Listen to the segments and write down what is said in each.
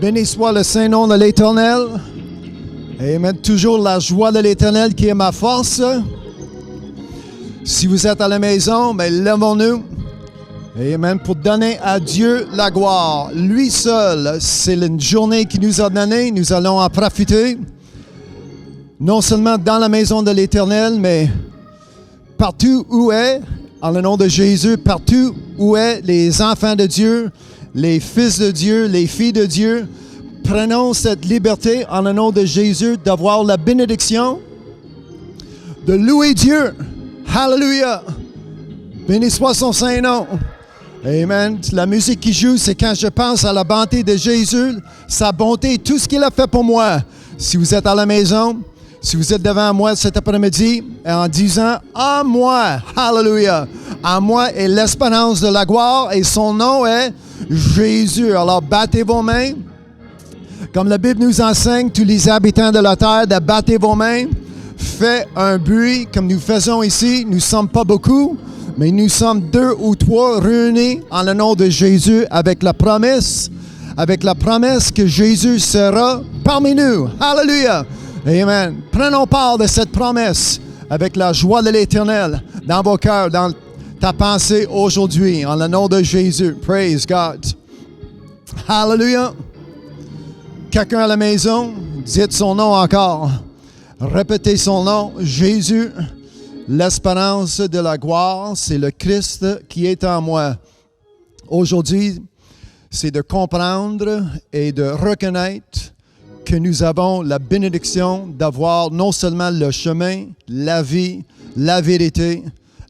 Béni soit le saint nom de l'Éternel. Amen. Toujours la joie de l'Éternel qui est ma force. Si vous êtes à la maison, lèvons-nous. Amen. Pour donner à Dieu la gloire. Lui seul, c'est une journée qu'il nous a donnée. Nous allons en profiter. Non seulement dans la maison de l'Éternel, mais partout où est, en le nom de Jésus, partout où est les enfants de Dieu, les fils de Dieu, les filles de Dieu, prenons cette liberté en le nom de Jésus d'avoir la bénédiction de louer Dieu. Hallelujah! Béni soit son saint nom. Amen. La musique qui joue, c'est quand je pense à la bonté de Jésus, sa bonté, tout ce qu'il a fait pour moi. Si vous êtes à la maison, si vous êtes devant moi cet après-midi, en disant « En moi, hallelujah! En moi est l'espérance de la gloire et son nom est Jésus. » Alors, battez vos mains. Comme la Bible nous enseigne, tous les habitants de la terre, de battez vos mains. Faites un bruit comme nous faisons ici. Nous ne sommes pas beaucoup, mais nous sommes 2 ou 3 réunis en le nom de Jésus avec la promesse que Jésus sera parmi nous. Hallelujah! Amen. Prenons part de cette promesse avec la joie de l'Éternel dans vos cœurs, dans ta pensée aujourd'hui, en le nom de Jésus. Praise God. Hallelujah. Quelqu'un à la maison, dites son nom encore. Répétez son nom. Jésus, l'espérance de la gloire, c'est le Christ qui est en moi. Aujourd'hui, c'est de comprendre et de reconnaître que nous avons la bénédiction d'avoir non seulement le chemin, la vie, la vérité,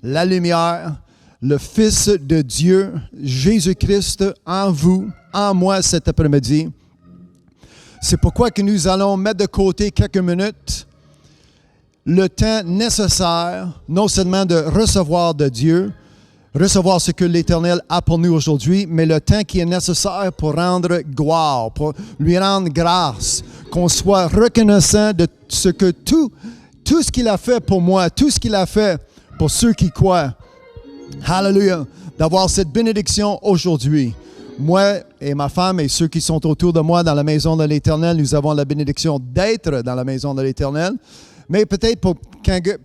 la lumière, le Fils de Dieu, Jésus-Christ, en vous, en moi cet après-midi. C'est pourquoi que nous allons mettre de côté quelques minutes le temps nécessaire, non seulement de recevoir de Dieu, recevoir ce que l'Éternel a pour nous aujourd'hui, mais le temps qui est nécessaire pour rendre gloire, pour lui rendre grâce, qu'on soit reconnaissant de ce que tout ce qu'il a fait pour moi, tout ce qu'il a fait pour ceux qui croient. Hallelujah! D'avoir cette bénédiction aujourd'hui. Moi et ma femme et ceux qui sont autour de moi dans la maison de l'Éternel, nous avons la bénédiction d'être dans la maison de l'Éternel. Mais peut-être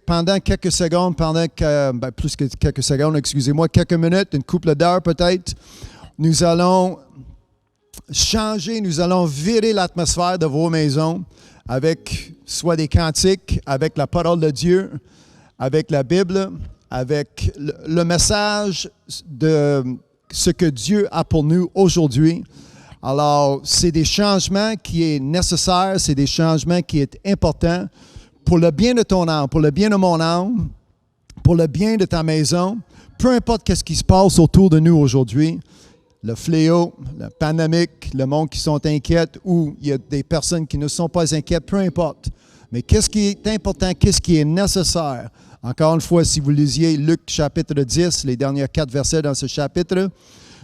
pendant quelques secondes, plus que quelques secondes, excusez-moi, quelques minutes, une couple d'heures peut-être, nous allons changer, nous allons virer l'atmosphère de vos maisons avec soit des cantiques, avec la parole de Dieu, avec la Bible, avec le message de ce que Dieu a pour nous aujourd'hui. Alors, c'est des changements qui est nécessaire, c'est des changements qui est important pour le bien de ton âme, pour le bien de mon âme, pour le bien de ta maison, peu importe ce qui se passe autour de nous aujourd'hui, le fléau, la pandémique, le monde qui sont inquiets ou il y a des personnes qui ne sont pas inquiètes, peu importe. Mais qu'est-ce qui est important, qu'est-ce qui est nécessaire? Encore une fois, si vous lisiez Luc chapitre 10, les derniers 4 versets dans ce chapitre,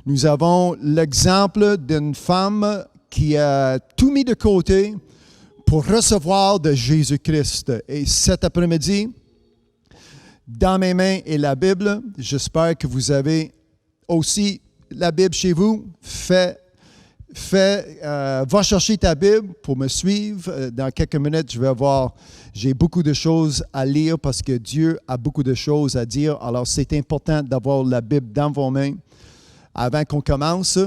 nous avons l'exemple d'une femme qui a tout mis de côté pour recevoir de Jésus-Christ. Et cet après-midi, dans mes mains est la Bible. J'espère que vous avez aussi la Bible chez vous. Va chercher ta Bible pour me suivre. Dans quelques minutes, j'ai beaucoup de choses à lire parce que Dieu a beaucoup de choses à dire. Alors, c'est important d'avoir la Bible dans vos mains avant qu'on commence.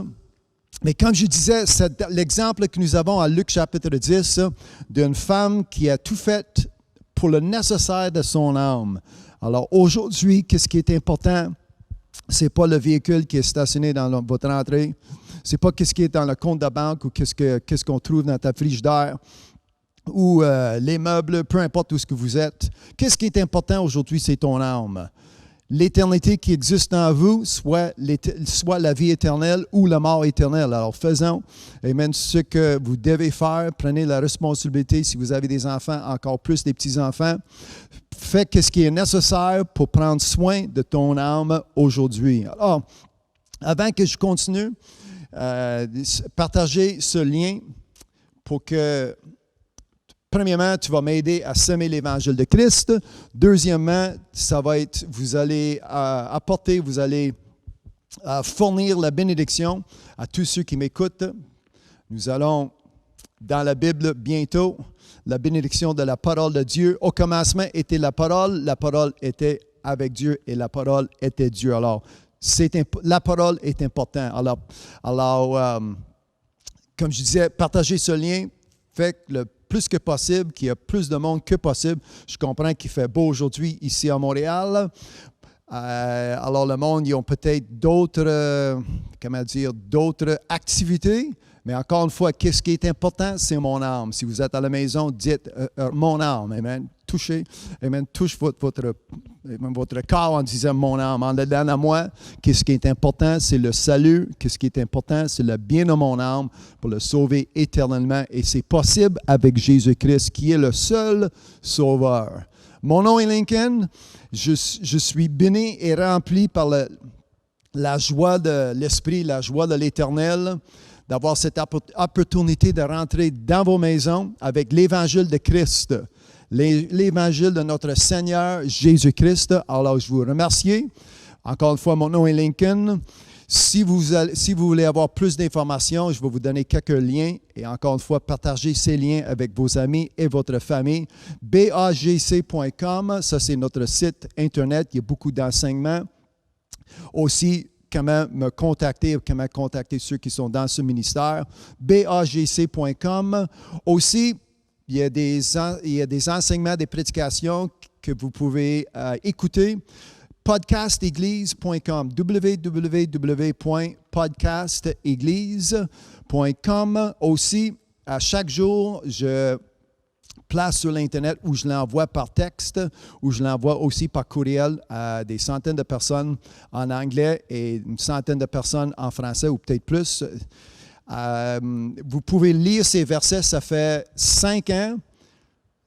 Mais comme je disais, c'est l'exemple que nous avons à Luc chapitre 10 d'une femme qui a tout fait pour le nécessaire de son âme. Alors aujourd'hui, qu'est-ce qui est important? Ce n'est pas le véhicule qui est stationné dans votre entrée. Ce n'est pas qu'est-ce qui est dans le compte de banque ou qu'est-ce qu'on trouve dans ta frigidaire ou les meubles, peu importe où ce que vous êtes. Qu'est-ce qui est important aujourd'hui, c'est ton âme. L'éternité qui existe en vous, soit la vie éternelle ou la mort éternelle. Alors, faisons, amen, ce que vous devez faire. Prenez la responsabilité, si vous avez des enfants, encore plus des petits-enfants. Faites ce qui est nécessaire pour prendre soin de ton âme aujourd'hui. Alors, avant que je continue, partagez ce lien pour que... Premièrement, tu vas m'aider à semer l'Évangile de Christ. Deuxièmement, ça va être, vous allez apporter, vous allez fournir la bénédiction à tous ceux qui m'écoutent. Nous allons, dans la Bible, bientôt, la bénédiction de la parole de Dieu. Au commencement était la parole était avec Dieu et la parole était Dieu. Alors, la parole est importante. Alors, comme je disais, partagez ce lien, faites le plus que possible, qu'il y a plus de monde que possible. Je comprends qu'il fait beau aujourd'hui ici à Montréal. Alors, le monde, ils ont peut-être d'autres activités. Mais encore une fois, qu'est-ce qui est important? C'est mon âme. Si vous êtes à la maison, dites mon âme. Amen. Touchez. Amen. Touche votre corps en disant mon âme. En dedans à moi, qu'est-ce qui est important? C'est le salut. Qu'est-ce qui est important? C'est le bien de mon âme pour le sauver éternellement. Et c'est possible avec Jésus-Christ, qui est le seul sauveur. Mon nom est Lincoln. Je suis béni et rempli par la joie de l'Esprit, la joie de l'Éternel, d'avoir cette opportunité de rentrer dans vos maisons avec l'Évangile de Christ, l'Évangile de notre Seigneur Jésus-Christ. Alors, je vous remercie. Encore une fois, mon nom est Lincoln. Si vous voulez avoir plus d'informations, je vais vous donner quelques liens. Et encore une fois, partagez ces liens avec vos amis et votre famille. bagc.com, ça c'est notre site Internet. Il y a beaucoup d'enseignements. Aussi, comment me contacter, comment contacter ceux qui sont dans ce ministère. bagc.com. Aussi, il y a des enseignements, des prédications que vous pouvez écouter. Podcasteglise.com. www.podcasteglise.com. Aussi, à chaque jour, je place sur l'Internet où je l'envoie par texte, où je l'envoie aussi par courriel à des centaines de personnes en anglais et une centaine de personnes en français ou peut-être plus. Vous pouvez lire ces versets, ça fait 5 ans.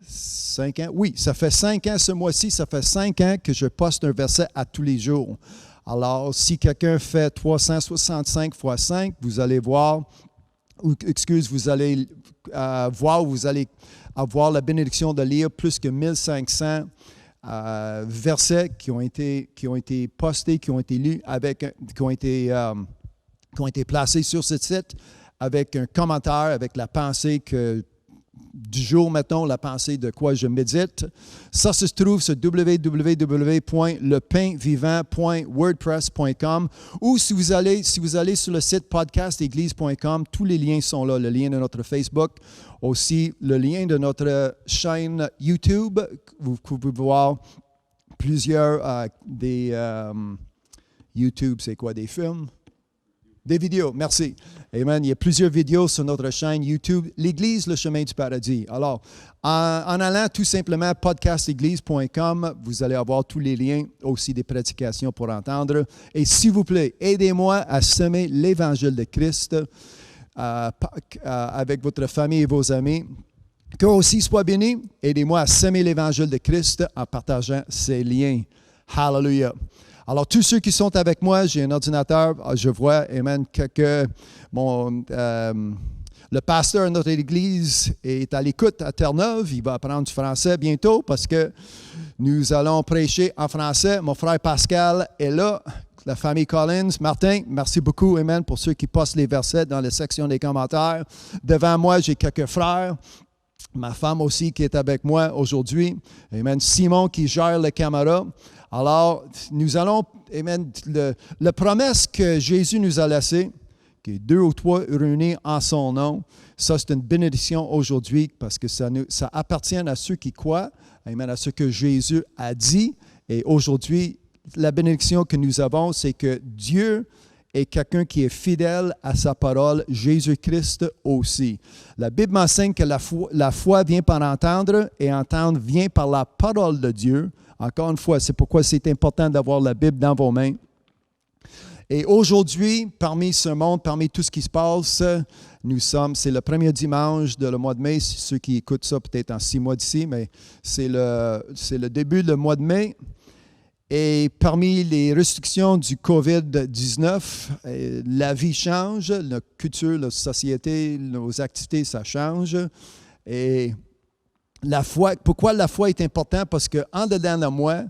5 ans? Oui, ça fait 5 ans ce mois-ci, ça fait 5 ans que je poste un verset à tous les jours. Alors, si quelqu'un fait 365 x 5, vous allez voir, vous allez avoir la bénédiction de lire plus que 1500 versets qui ont été postés, qui ont été lus, qui ont été placés sur ce site avec un commentaire, avec la pensée du jour, mettons, la pensée de quoi je médite. Ça se trouve sur www.lepainvivant.wordpress.com ou si vous allez sur le site podcasteglise.com, tous les liens sont là. Le lien de notre Facebook, aussi le lien de notre chaîne YouTube. Vous pouvez voir plusieurs YouTube, c'est quoi, des films? Des vidéos, merci. Amen. Il y a plusieurs vidéos sur notre chaîne YouTube, l'Église, le chemin du paradis. Alors, en allant tout simplement à podcasteglise.com, vous allez avoir tous les liens, aussi des prédications pour entendre. Et s'il vous plaît, aidez-moi à semer l'Évangile de Christ avec votre famille et vos amis. Qu'eux aussi soient bénis. Aidez-moi à semer l'Évangile de Christ en partageant ces liens. Hallelujah. Alors, tous ceux qui sont avec moi, j'ai un ordinateur, je vois, amen, Le pasteur de notre église est à l'écoute à Terre-Neuve. Il va apprendre du français bientôt parce que nous allons prêcher en français. Mon frère Pascal est là. La famille Collins. Martin, merci beaucoup, amen, pour ceux qui postent les versets dans la section des commentaires. Devant moi, j'ai quelques frères. Ma femme aussi qui est avec moi aujourd'hui. Amen. Simon qui gère la caméra. Alors, nous allons, amen, la promesse que Jésus nous a laissée, qui est 2 ou 3 réunis en son nom, ça c'est une bénédiction aujourd'hui parce que ça appartient à ceux qui croient, amen, à ce que Jésus a dit. Et aujourd'hui, la bénédiction que nous avons, c'est que Dieu est quelqu'un qui est fidèle à sa parole, Jésus-Christ aussi. La Bible m'enseigne que la foi vient par entendre et entendre vient par la parole de Dieu. Encore une fois, c'est pourquoi c'est important d'avoir la Bible dans vos mains. Et aujourd'hui, parmi ce monde, parmi tout ce qui se passe, c'est le premier dimanche de le mois de mai. Ceux qui écoutent ça peut-être en 6 mois d'ici, mais c'est le début du mois de mai. Et parmi les restrictions du COVID-19, la vie change, la culture, la société, nos activités, ça change. Et la foi, pourquoi la foi est importante? Parce qu'en dedans de moi,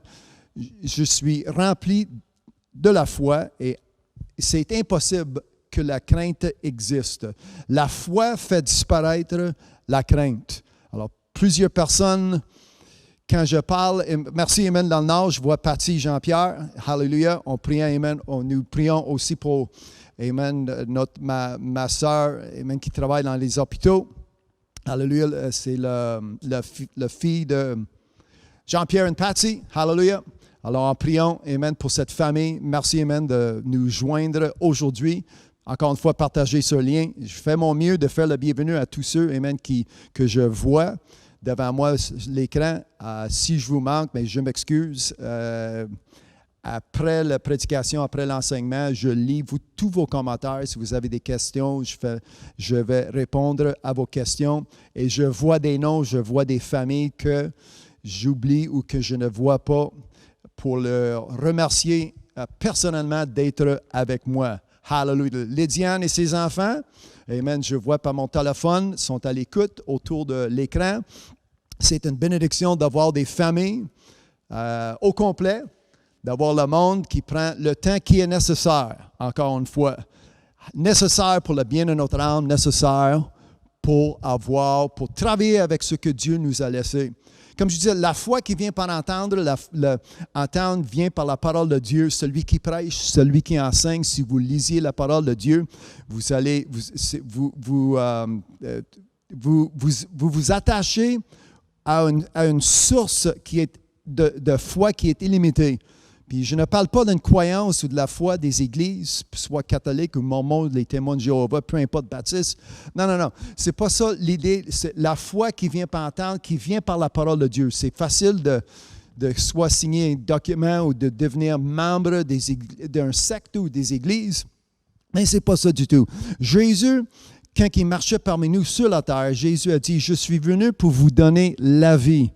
je suis rempli de la foi et c'est impossible que la crainte existe. La foi fait disparaître la crainte. Alors, plusieurs personnes... Quand je parle, merci, amen, dans le Nord, je vois Patty Jean-Pierre, hallelujah, on prie, amen, nous prions aussi pour, amen, ma soeur, amen, qui travaille dans les hôpitaux, hallelujah, c'est le fille de Jean-Pierre et Patty, hallelujah. Alors, en priant, amen, pour cette famille, merci, amen, de nous joindre aujourd'hui. Encore une fois, partager ce lien. Je fais mon mieux de faire le bienvenu à tous ceux, amen, que je vois devant moi l'écran. Si je vous manque, mais je m'excuse. Après la prédication, après l'enseignement, je lis tous vos commentaires. Si vous avez des questions, je vais répondre à vos questions. Et je vois des noms, je vois des familles que j'oublie ou que je ne vois pas pour leur remercier personnellement d'être avec moi. Hallelujah. Lydiane et ses enfants, amen, je vois par mon téléphone, sont à l'écoute autour de l'écran. C'est une bénédiction d'avoir des familles au complet, d'avoir le monde qui prend le temps qui est nécessaire, encore une fois. Nécessaire pour le bien de notre âme, nécessaire pour travailler avec ce que Dieu nous a laissé. Comme je disais, la foi qui vient par entendre, entendre vient par la parole de Dieu. Celui qui prêche, celui qui enseigne, si vous lisiez la parole de Dieu, vous allez vous attachez à une source qui est de foi qui est illimitée. Puis je ne parle pas d'une croyance ou de la foi des églises, soit catholiques ou mormons, les témoins de Jéhovah, peu importe, baptistes. Non. C'est pas ça l'idée. C'est la foi qui vient par entendre, qui vient par la parole de Dieu. C'est facile de soit signer un document ou de devenir membre d'un secte ou des églises, mais c'est pas ça du tout. Jésus, quand il marchait parmi nous sur la terre, Jésus a dit, « Je suis venu pour vous donner la vie. »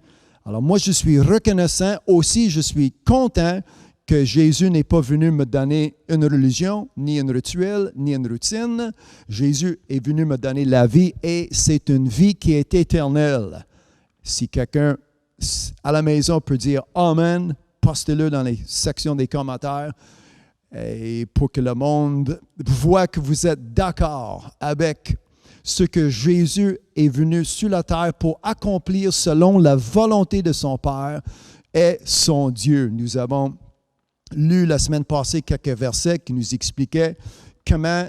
Alors moi, je suis reconnaissant. Aussi, je suis content que Jésus n'est pas venu me donner une religion, ni un rituel, ni une routine. Jésus est venu me donner la vie et c'est une vie qui est éternelle. Si quelqu'un à la maison peut dire « Amen », postez-le dans les sections des commentaires et pour que le monde voit que vous êtes d'accord avec ce que Jésus est venu sur la terre pour accomplir selon la volonté de son Père et son Dieu. Nous avons lu la semaine passée quelques versets qui nous expliquaient comment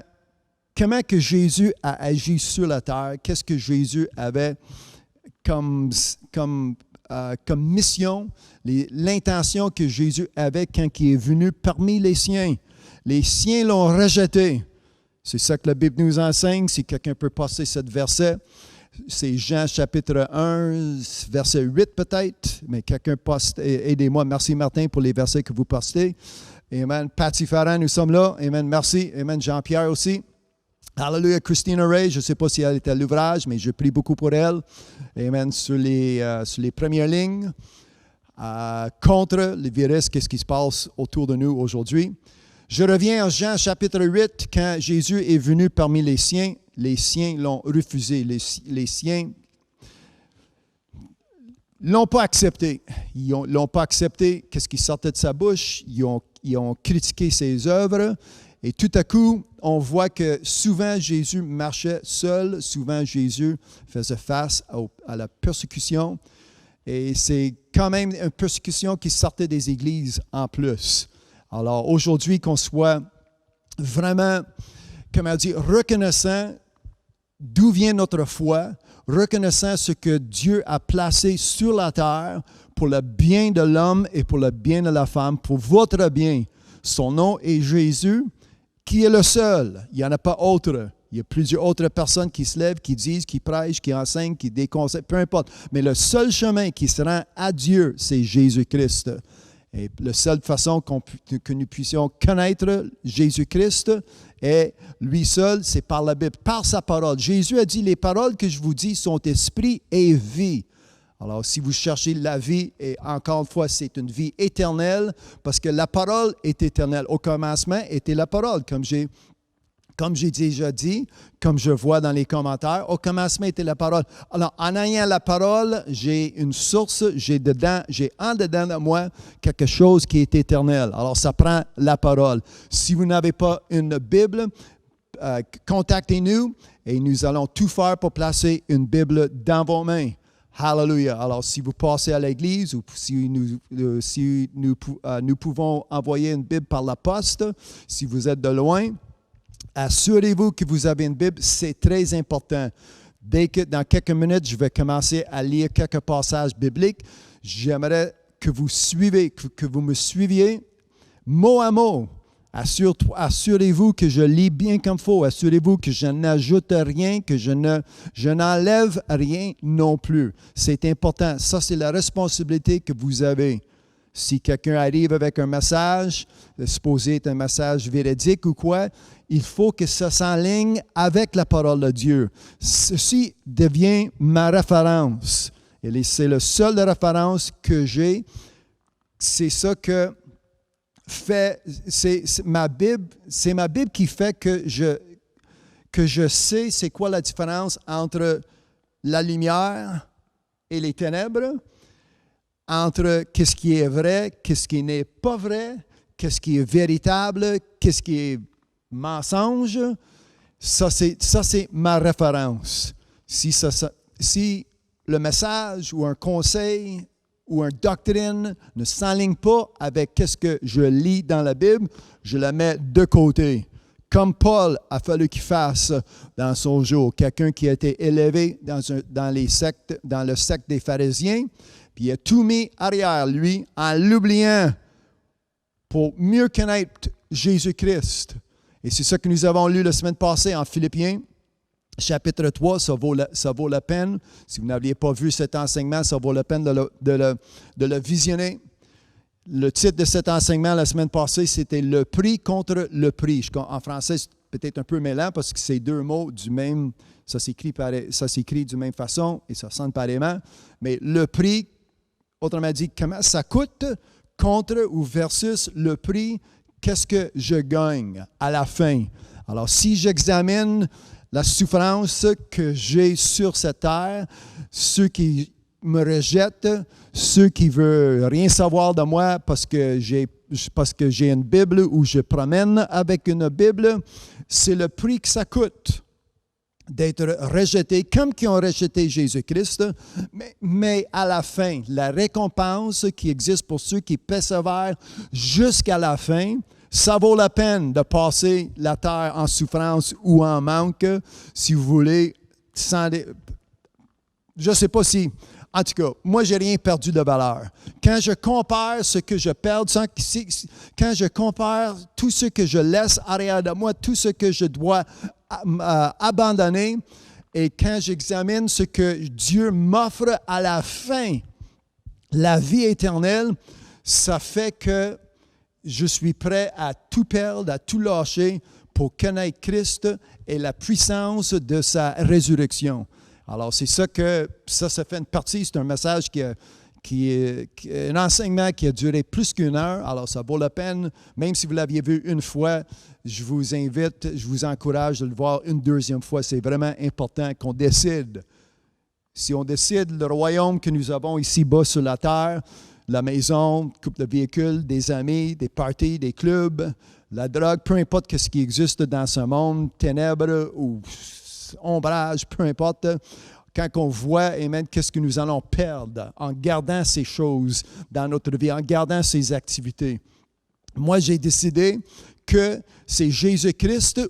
que Jésus a agi sur la terre, qu'est-ce que Jésus avait comme mission, l'intention que Jésus avait quand il est venu parmi les siens. Les siens l'ont rejeté. C'est ça que la Bible nous enseigne. Si quelqu'un peut passer ce verset, c'est Jean chapitre 1, verset 8 peut-être, mais quelqu'un poste, aidez-moi. Merci Martin pour les versets que vous postez. Amen. Patty Farran, nous sommes là. Amen. Merci. Amen. Jean-Pierre aussi. Hallelujah. Christina Ray, je ne sais pas si elle est à l'ouvrage, mais je prie beaucoup pour elle. Amen. Sur les premières lignes, contre le virus, qu'est-ce qui se passe autour de nous aujourd'hui. Je reviens en Jean chapitre 8, quand Jésus est venu parmi les siens. siens l'ont refusé. Les siens l'ont pas accepté. Ils l'ont pas accepté. Qu'est-ce qui sortait de sa bouche? Ils ont critiqué ses œuvres. Et tout à coup, on voit que souvent Jésus marchait seul. Souvent Jésus faisait face à la persécution. Et c'est quand même une persécution qui sortait des églises en plus. Alors aujourd'hui, qu'on soit vraiment, comment dire, reconnaissant d'où vient notre foi, reconnaissant ce que Dieu a placé sur la terre pour le bien de l'homme et pour le bien de la femme, pour votre bien. Son nom est Jésus, qui est le seul. Il n'y en a pas autre. Il y a plusieurs autres personnes qui se lèvent, qui disent, qui prêchent, qui enseignent, qui déconseillent, peu importe. Mais le seul chemin qui se rend à Dieu, c'est Jésus-Christ. Et la seule façon que nous puissions connaître Jésus-Christ est lui seul, c'est par la Bible, par sa parole. Jésus a dit, les paroles que je vous dis sont esprit et vie. Alors, si vous cherchez la vie, et encore une fois, c'est une vie éternelle, parce que la parole est éternelle. Au commencement était la parole, comme j'ai déjà dit, comme je vois dans les commentaires, au commencement était la parole. Alors, en ayant la parole, j'ai une source, j'ai en dedans de moi quelque chose qui est éternel. Alors, ça prend la parole. Si vous n'avez pas une Bible, contactez-nous et nous allons tout faire pour placer une Bible dans vos mains. Hallelujah. Alors, si vous passez à l'église ou si nous pouvons envoyer une Bible par la poste, si vous êtes de loin, assurez-vous que vous avez une Bible, c'est très important. Dans quelques minutes, je vais commencer à lire quelques passages bibliques. J'aimerais que vous me suiviez mot à mot. Assurez-vous que je lis bien comme il faut. Assurez-vous que je n'ajoute rien, que je n'enlève rien non plus. C'est important. Ça, c'est la responsabilité que vous avez. Si quelqu'un arrive avec un message, supposé être un message véridique ou quoi, il faut que ça s'enligne avec la parole de Dieu. Ceci devient ma référence. Et c'est la seule référence que j'ai. C'est ça que fait, c'est ma Bible qui fait que je sais c'est quoi la différence entre la lumière et les ténèbres, entre qu'est-ce qui est vrai, qu'est-ce qui n'est pas vrai, qu'est-ce qui est véritable, qu'est-ce qui est mensonge. Ça, c'est ma référence. Si le message ou un conseil ou une doctrine ne s'enligne pas avec ce que je lis dans la Bible, je la mets de côté. Comme Paul a fallu qu'il fasse dans son jour, quelqu'un qui a été élevé dans le secte des pharisiens, puis il a tout mis arrière lui en l'oubliant pour mieux connaître Jésus-Christ. Et c'est ça que nous avons lu la semaine passée en Philippiens, chapitre 3, ça vaut la peine. Si vous n'aviez pas vu cet enseignement, ça vaut la peine de le visionner. Le titre de cet enseignement la semaine passée, c'était « Le prix contre le prix ». En français, c'est peut-être un peu mêlant parce que c'est deux mots du même, ça s'écrit de même façon et ça sonne pareillement. Mais le prix, autrement dit, comment ça coûte contre ou versus le prix, qu'est-ce que je gagne à la fin. Alors, si j'examine la souffrance que j'ai sur cette terre, ceux qui me rejettent, ceux qui ne veulent rien savoir de moi parce que j'ai une Bible ou je promène avec une Bible, c'est le prix que ça coûte d'être rejeté, comme qui ont rejeté Jésus-Christ, mais à la fin, la récompense qui existe pour ceux qui persévèrent jusqu'à la fin, ça vaut la peine de passer la terre en souffrance ou en manque, si vous voulez. Je ne sais pas si... En tout cas, moi, je n'ai rien perdu de valeur. Quand je compare ce que je perds, quand je compare tout ce que je laisse arrière de moi, tout ce que je dois abandonner, et quand j'examine ce que Dieu m'offre à la fin, la vie éternelle, ça fait que je suis prêt à tout perdre, à tout lâcher pour connaître Christ et la puissance de sa résurrection. Alors, c'est ça que ça fait une partie, c'est un message un enseignement qui a duré plus qu'1 heure. Alors, ça vaut la peine. Même si vous l'aviez vu une fois, je vous invite, je vous encourage de le voir une deuxième fois. C'est vraiment important qu'on décide. Si on décide le royaume que nous avons ici-bas sur la terre, la maison, couple de véhicules, des amis, des parties, des clubs, la drogue, peu importe ce qui existe dans ce monde, ténèbres ou ombrage, peu importe, quand on voit, amen, qu'est-ce que nous allons perdre en gardant ces choses dans notre vie, en gardant ces activités. Moi, j'ai décidé que c'est Jésus-Christ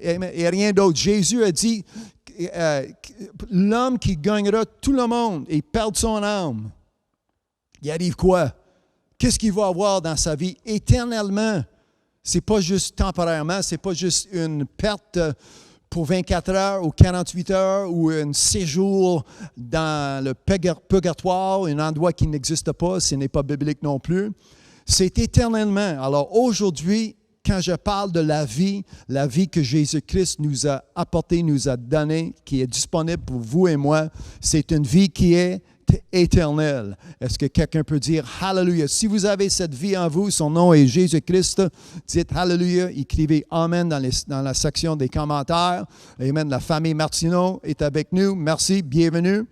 et rien d'autre. Jésus a dit, l'homme qui gagnera tout le monde et perd son âme, il arrive quoi? Qu'est-ce qu'il va avoir dans sa vie éternellement? Ce n'est pas juste temporairement, ce n'est pas juste une perte pour 24 heures ou 48 heures ou un séjour dans le purgatoire, un endroit qui n'existe pas, ce n'est pas biblique non plus. C'est éternellement. Alors aujourd'hui, quand je parle de la vie que Jésus-Christ nous a apportée, nous a donnée, qui est disponible pour vous et moi, c'est une vie qui est éternelle. Est-ce que quelqu'un peut dire Hallelujah? Si vous avez cette vie en vous, son nom est Jésus-Christ, dites Hallelujah, écrivez Amen dans la section des commentaires. Amen. La famille Martineau est avec nous. Merci, bienvenue.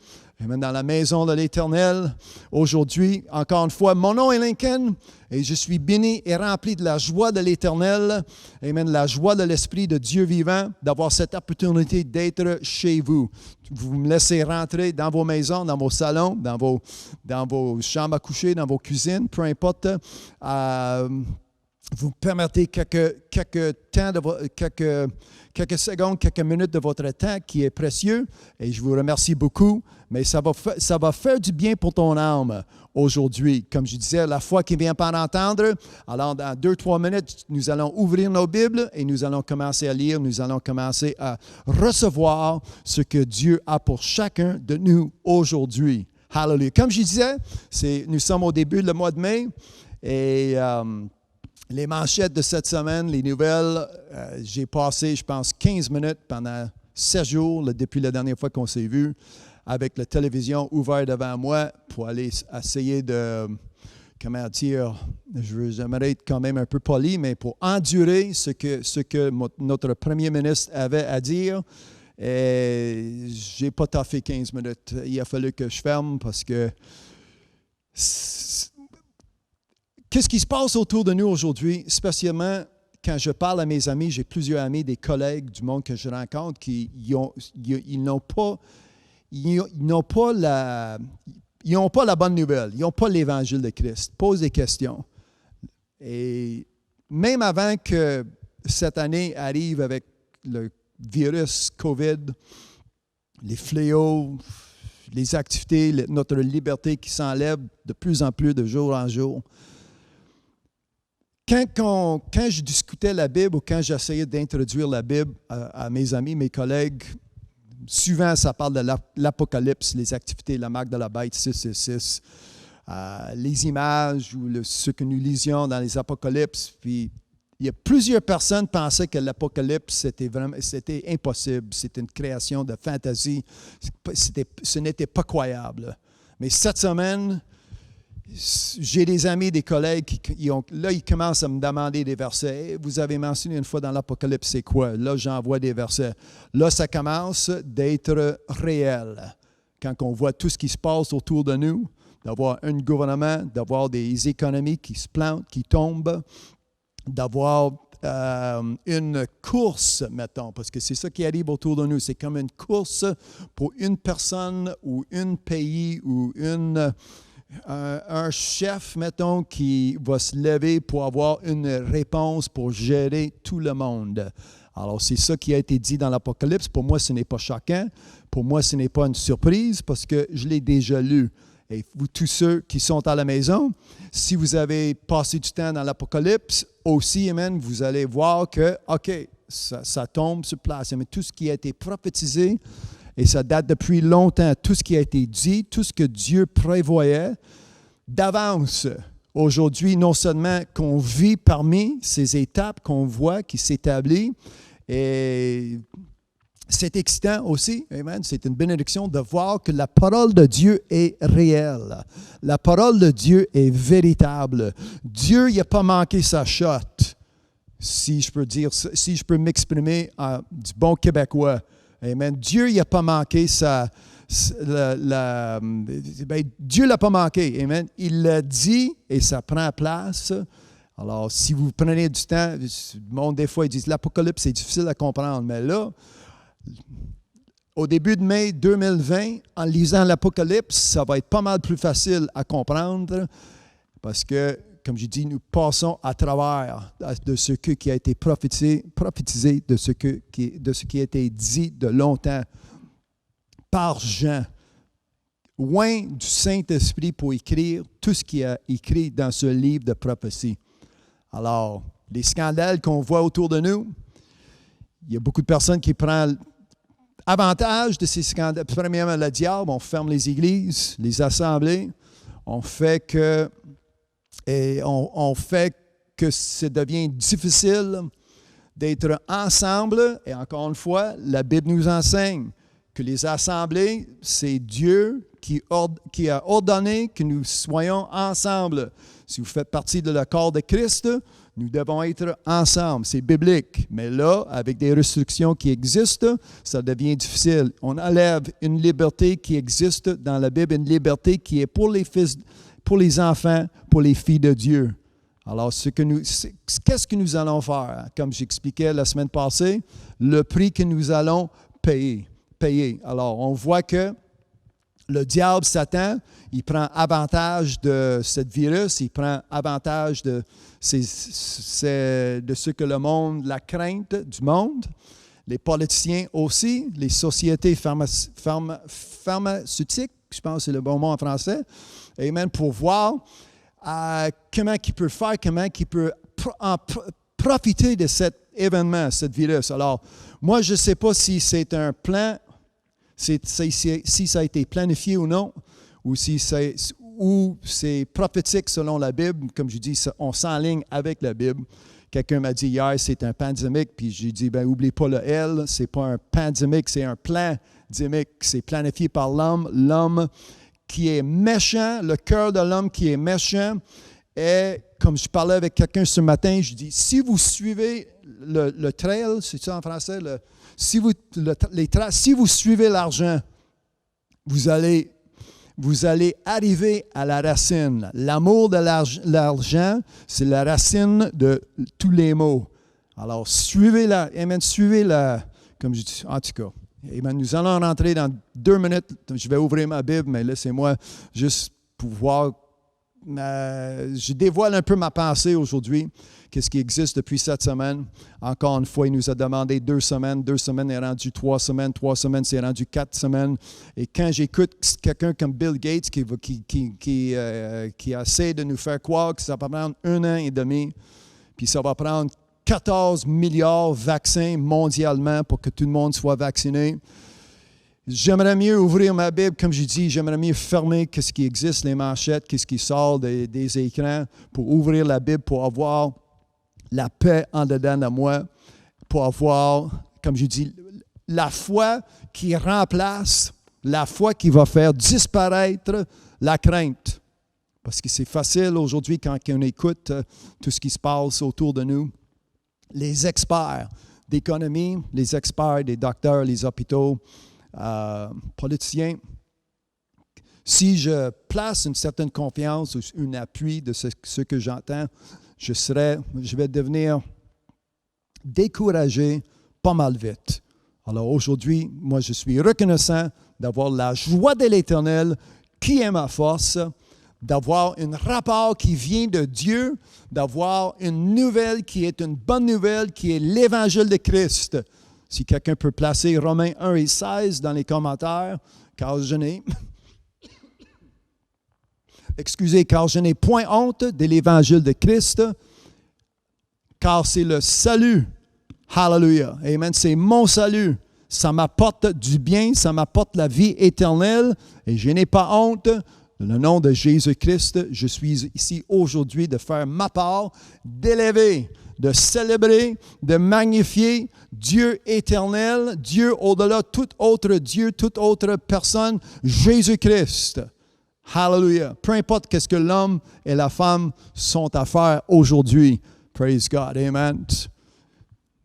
Amen. Dans la maison de l'Éternel. Aujourd'hui, encore une fois, mon nom est Lincoln et je suis béni et rempli de la joie de l'Éternel. Amen. La joie de l'Esprit de Dieu vivant, d'avoir cette opportunité d'être chez vous. Vous me laissez rentrer dans vos maisons, dans vos salons, dans vos chambres à coucher, dans vos cuisines, peu importe. Vous me permettez quelques secondes, quelques minutes de votre temps qui est précieux et je vous remercie beaucoup. Mais ça va faire du bien pour ton âme aujourd'hui. Comme je disais, la foi qui vient par entendre. Alors, dans 2-3 minutes, nous allons ouvrir nos Bibles et nous allons commencer à lire. Nous allons commencer à recevoir ce que Dieu a pour chacun de nous aujourd'hui. Hallelujah. Comme je disais, nous sommes au début du mois de mai et les manchettes de cette semaine, les nouvelles, j'ai passé, je pense, 15 minutes pendant 7 jours depuis la dernière fois qu'on s'est vu, avec la télévision ouverte devant moi pour aller essayer de, comment dire, j'aimerais être quand même un peu poli, mais pour endurer ce que notre premier ministre avait à dire. Et je n'ai pas taffé 15 minutes. Il a fallu que je ferme parce que qu'est-ce qui se passe autour de nous aujourd'hui, spécialement quand je parle à mes amis, j'ai plusieurs amis, des collègues du monde que je rencontre qui n'ont pas la bonne nouvelle, ils n'ont pas l'Évangile de Christ. Pose des questions. Et même avant que cette année arrive avec le virus COVID, les fléaux, les activités, notre liberté qui s'enlève de plus en plus de jour en jour, Quand je discutais la Bible ou quand j'essayais d'introduire la Bible à mes amis, mes collègues, souvent ça parle de l'Apocalypse, les activités, la marque de la bête 666, les images ou ce que nous lisions dans les Apocalypses. Puis il y a plusieurs personnes qui pensaient que l'Apocalypse, c'était impossible, c'était une création de fantaisie, ce n'était pas croyable. Mais cette semaine, j'ai des amis, des collègues ils commencent à me demander des versets. Hey, vous avez mentionné une fois dans l'Apocalypse, c'est quoi? Là, j'envoie des versets. Là, ça commence d'être réel. Quand on voit tout ce qui se passe autour de nous, d'avoir un gouvernement, d'avoir des économies qui se plantent, qui tombent, d'avoir une course, mettons, parce que c'est ça qui arrive autour de nous. C'est comme une course pour une personne ou un pays ou un chef, mettons, qui va se lever pour avoir une réponse pour gérer tout le monde. Alors, c'est ça qui a été dit dans l'Apocalypse. Pour moi, ce n'est pas choquant. Pour moi, ce n'est pas une surprise parce que je l'ai déjà lu. Et vous, tous ceux qui sont à la maison, si vous avez passé du temps dans l'Apocalypse, aussi, amen, vous allez voir que, OK, ça tombe sur place. Mais tout ce qui a été prophétisé, et ça date depuis longtemps, tout ce qui a été dit, tout ce que Dieu prévoyait d'avance. Aujourd'hui, non seulement qu'on vit parmi ces étapes qu'on voit qui s'établissent, et c'est excitant aussi, amen. C'est une bénédiction de voir que la parole de Dieu est réelle. La parole de Dieu est véritable. Dieu, il n'a pas manqué sa shot, si je peux dire, si je peux m'exprimer du bon québécois. Amen. Dieu, il n'a pas manqué Dieu ne l'a pas manqué. Amen. Il l'a dit et ça prend place. Alors, si vous prenez du temps, le monde, des fois, ils disent l'Apocalypse, c'est difficile à comprendre. Mais là, au début de mai 2020, en lisant l'Apocalypse, ça va être pas mal plus facile à comprendre parce que, comme je dis, nous passons à travers de ce qui a été prophétisé de ce qui a été dit de longtemps par Jean, loin du Saint-Esprit pour écrire tout ce qu'il a écrit dans ce livre de prophétie. Alors, les scandales qu'on voit autour de nous, il y a beaucoup de personnes qui prennent avantage de ces scandales. Premièrement, le diable, on ferme les églises, les assemblées, on fait que ça devient difficile d'être ensemble. Et encore une fois, la Bible nous enseigne que les assemblées, c'est Dieu qui a ordonné que nous soyons ensemble. Si vous faites partie de le corps de Christ, nous devons être ensemble. C'est biblique. Mais là, avec des restrictions qui existent, ça devient difficile. On enlève une liberté qui existe dans la Bible, une liberté qui est pour les fils, pour les enfants, pour les filles de Dieu. Alors, qu'est-ce que nous allons faire? Comme j'expliquais la semaine passée, le prix que nous allons payer. Alors, on voit que le diable, Satan, il prend avantage de ce virus, il prend avantage de ce que le monde, la crainte du monde, les politiciens aussi, les sociétés pharmaceutiques, je pense que c'est le bon mot en français, amen, pour voir comment il peut faire, comment il peut profiter de cet événement, ce virus. Alors, moi, je ne sais pas si c'est un plan, si ça a été planifié ou non, ou si c'est prophétique selon la Bible. Comme je dis, on s'enligne avec la Bible. Quelqu'un m'a dit hier, c'est un pandémique, puis j'ai dit, n'oublie pas le L, c'est pas un pandémique, c'est un pandémique. C'est planifié par l'homme. L'homme qui est méchant, le cœur de l'homme qui est méchant. Et comme je parlais avec quelqu'un ce matin, je dis, si vous suivez le trail, c'est ça en français, si vous suivez l'argent, vous allez arriver à la racine. L'amour de l'argent, c'est la racine de tous les maux. Alors, suivez-la, comme je dis, en tout cas. Amen. Nous allons rentrer dans 2 minutes. Je vais ouvrir ma Bible, mais laissez-moi juste pouvoir. Je dévoile un peu ma pensée aujourd'hui. Qu'est-ce qui existe depuis cette semaine? Encore une fois, il nous a demandé 2 semaines. 2 semaines est rendu 3 semaines. 3 semaines, c'est rendu 4 semaines. Et quand j'écoute quelqu'un comme Bill Gates qui essaie de nous faire croire que ça va prendre 1 an et demi, puis ça va prendre 14 milliards de vaccins mondialement pour que tout le monde soit vacciné. J'aimerais mieux ouvrir ma Bible, comme je dis, j'aimerais mieux fermer ce qui existe, les manchettes, ce qui sort des écrans, pour ouvrir la Bible, pour avoir la paix en dedans de moi, pour avoir, comme je dis, la foi qui remplace, la foi qui va faire disparaître la crainte. Parce que c'est facile aujourd'hui quand on écoute tout ce qui se passe autour de nous. Les experts d'économie, les experts des docteurs, les hôpitaux, politiciens, si je place une certaine confiance ou un appui de ce que j'entends, je vais devenir découragé pas mal vite. Alors aujourd'hui, moi je suis reconnaissant d'avoir la joie de l'Éternel qui est ma force, d'avoir un rapport qui vient de Dieu, d'avoir une nouvelle qui est une bonne nouvelle, qui est l'Évangile de Christ. Si quelqu'un peut placer Romains 1 et 16 dans les commentaires, car je n'ai point honte de l'Évangile de Christ, car c'est le salut. Hallelujah. Amen. C'est mon salut. Ça m'apporte du bien, ça m'apporte la vie éternelle, et je n'ai pas honte. Dans le nom de Jésus-Christ, je suis ici aujourd'hui de faire ma part, d'élever de célébrer, de magnifier Dieu éternel, Dieu au-delà de tout autre Dieu, toute autre personne, Jésus-Christ. Hallelujah. Peu importe qu'est-ce que l'homme et la femme sont à faire aujourd'hui. Praise God. Amen.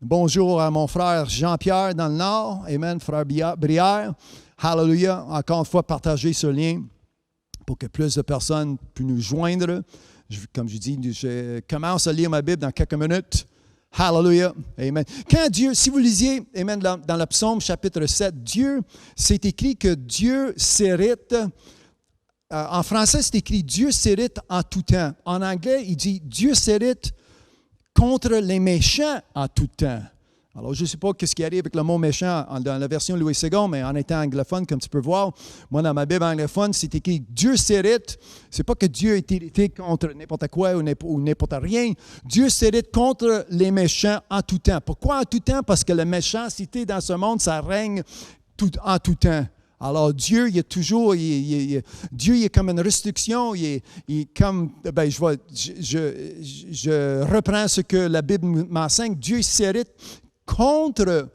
Bonjour à mon frère Jean-Pierre dans le Nord. Amen, frère Brière. Hallelujah. Encore une fois, partagez ce lien pour que plus de personnes puissent nous joindre. Comme je dis, je commence à lire ma Bible dans quelques minutes. Hallelujah. Amen. Quand Dieu, si vous lisiez, amen, dans le psaume chapitre 7, Dieu, c'est écrit que Dieu s'hérite. En français, c'est écrit Dieu s'hérite en tout temps. En anglais, il dit Dieu s'hérite contre les méchants en tout temps. Alors, je ne sais pas ce qui arrive avec le mot méchant dans la version Louis II, mais en étant anglophone, comme tu peux voir, moi, dans ma Bible anglophone, c'est écrit Dieu s'hérite. Ce n'est pas que Dieu est irrité contre n'importe quoi ou n'importe rien. Dieu s'hérite contre les méchants en tout temps. Pourquoi en tout temps? Parce que la méchanceté dans ce monde, ça règne en tout temps. Alors, Dieu, il y a toujours, Dieu, il est comme une restriction, il est comme, je reprends ce que la Bible m'enseigne, Dieu s'hérite contre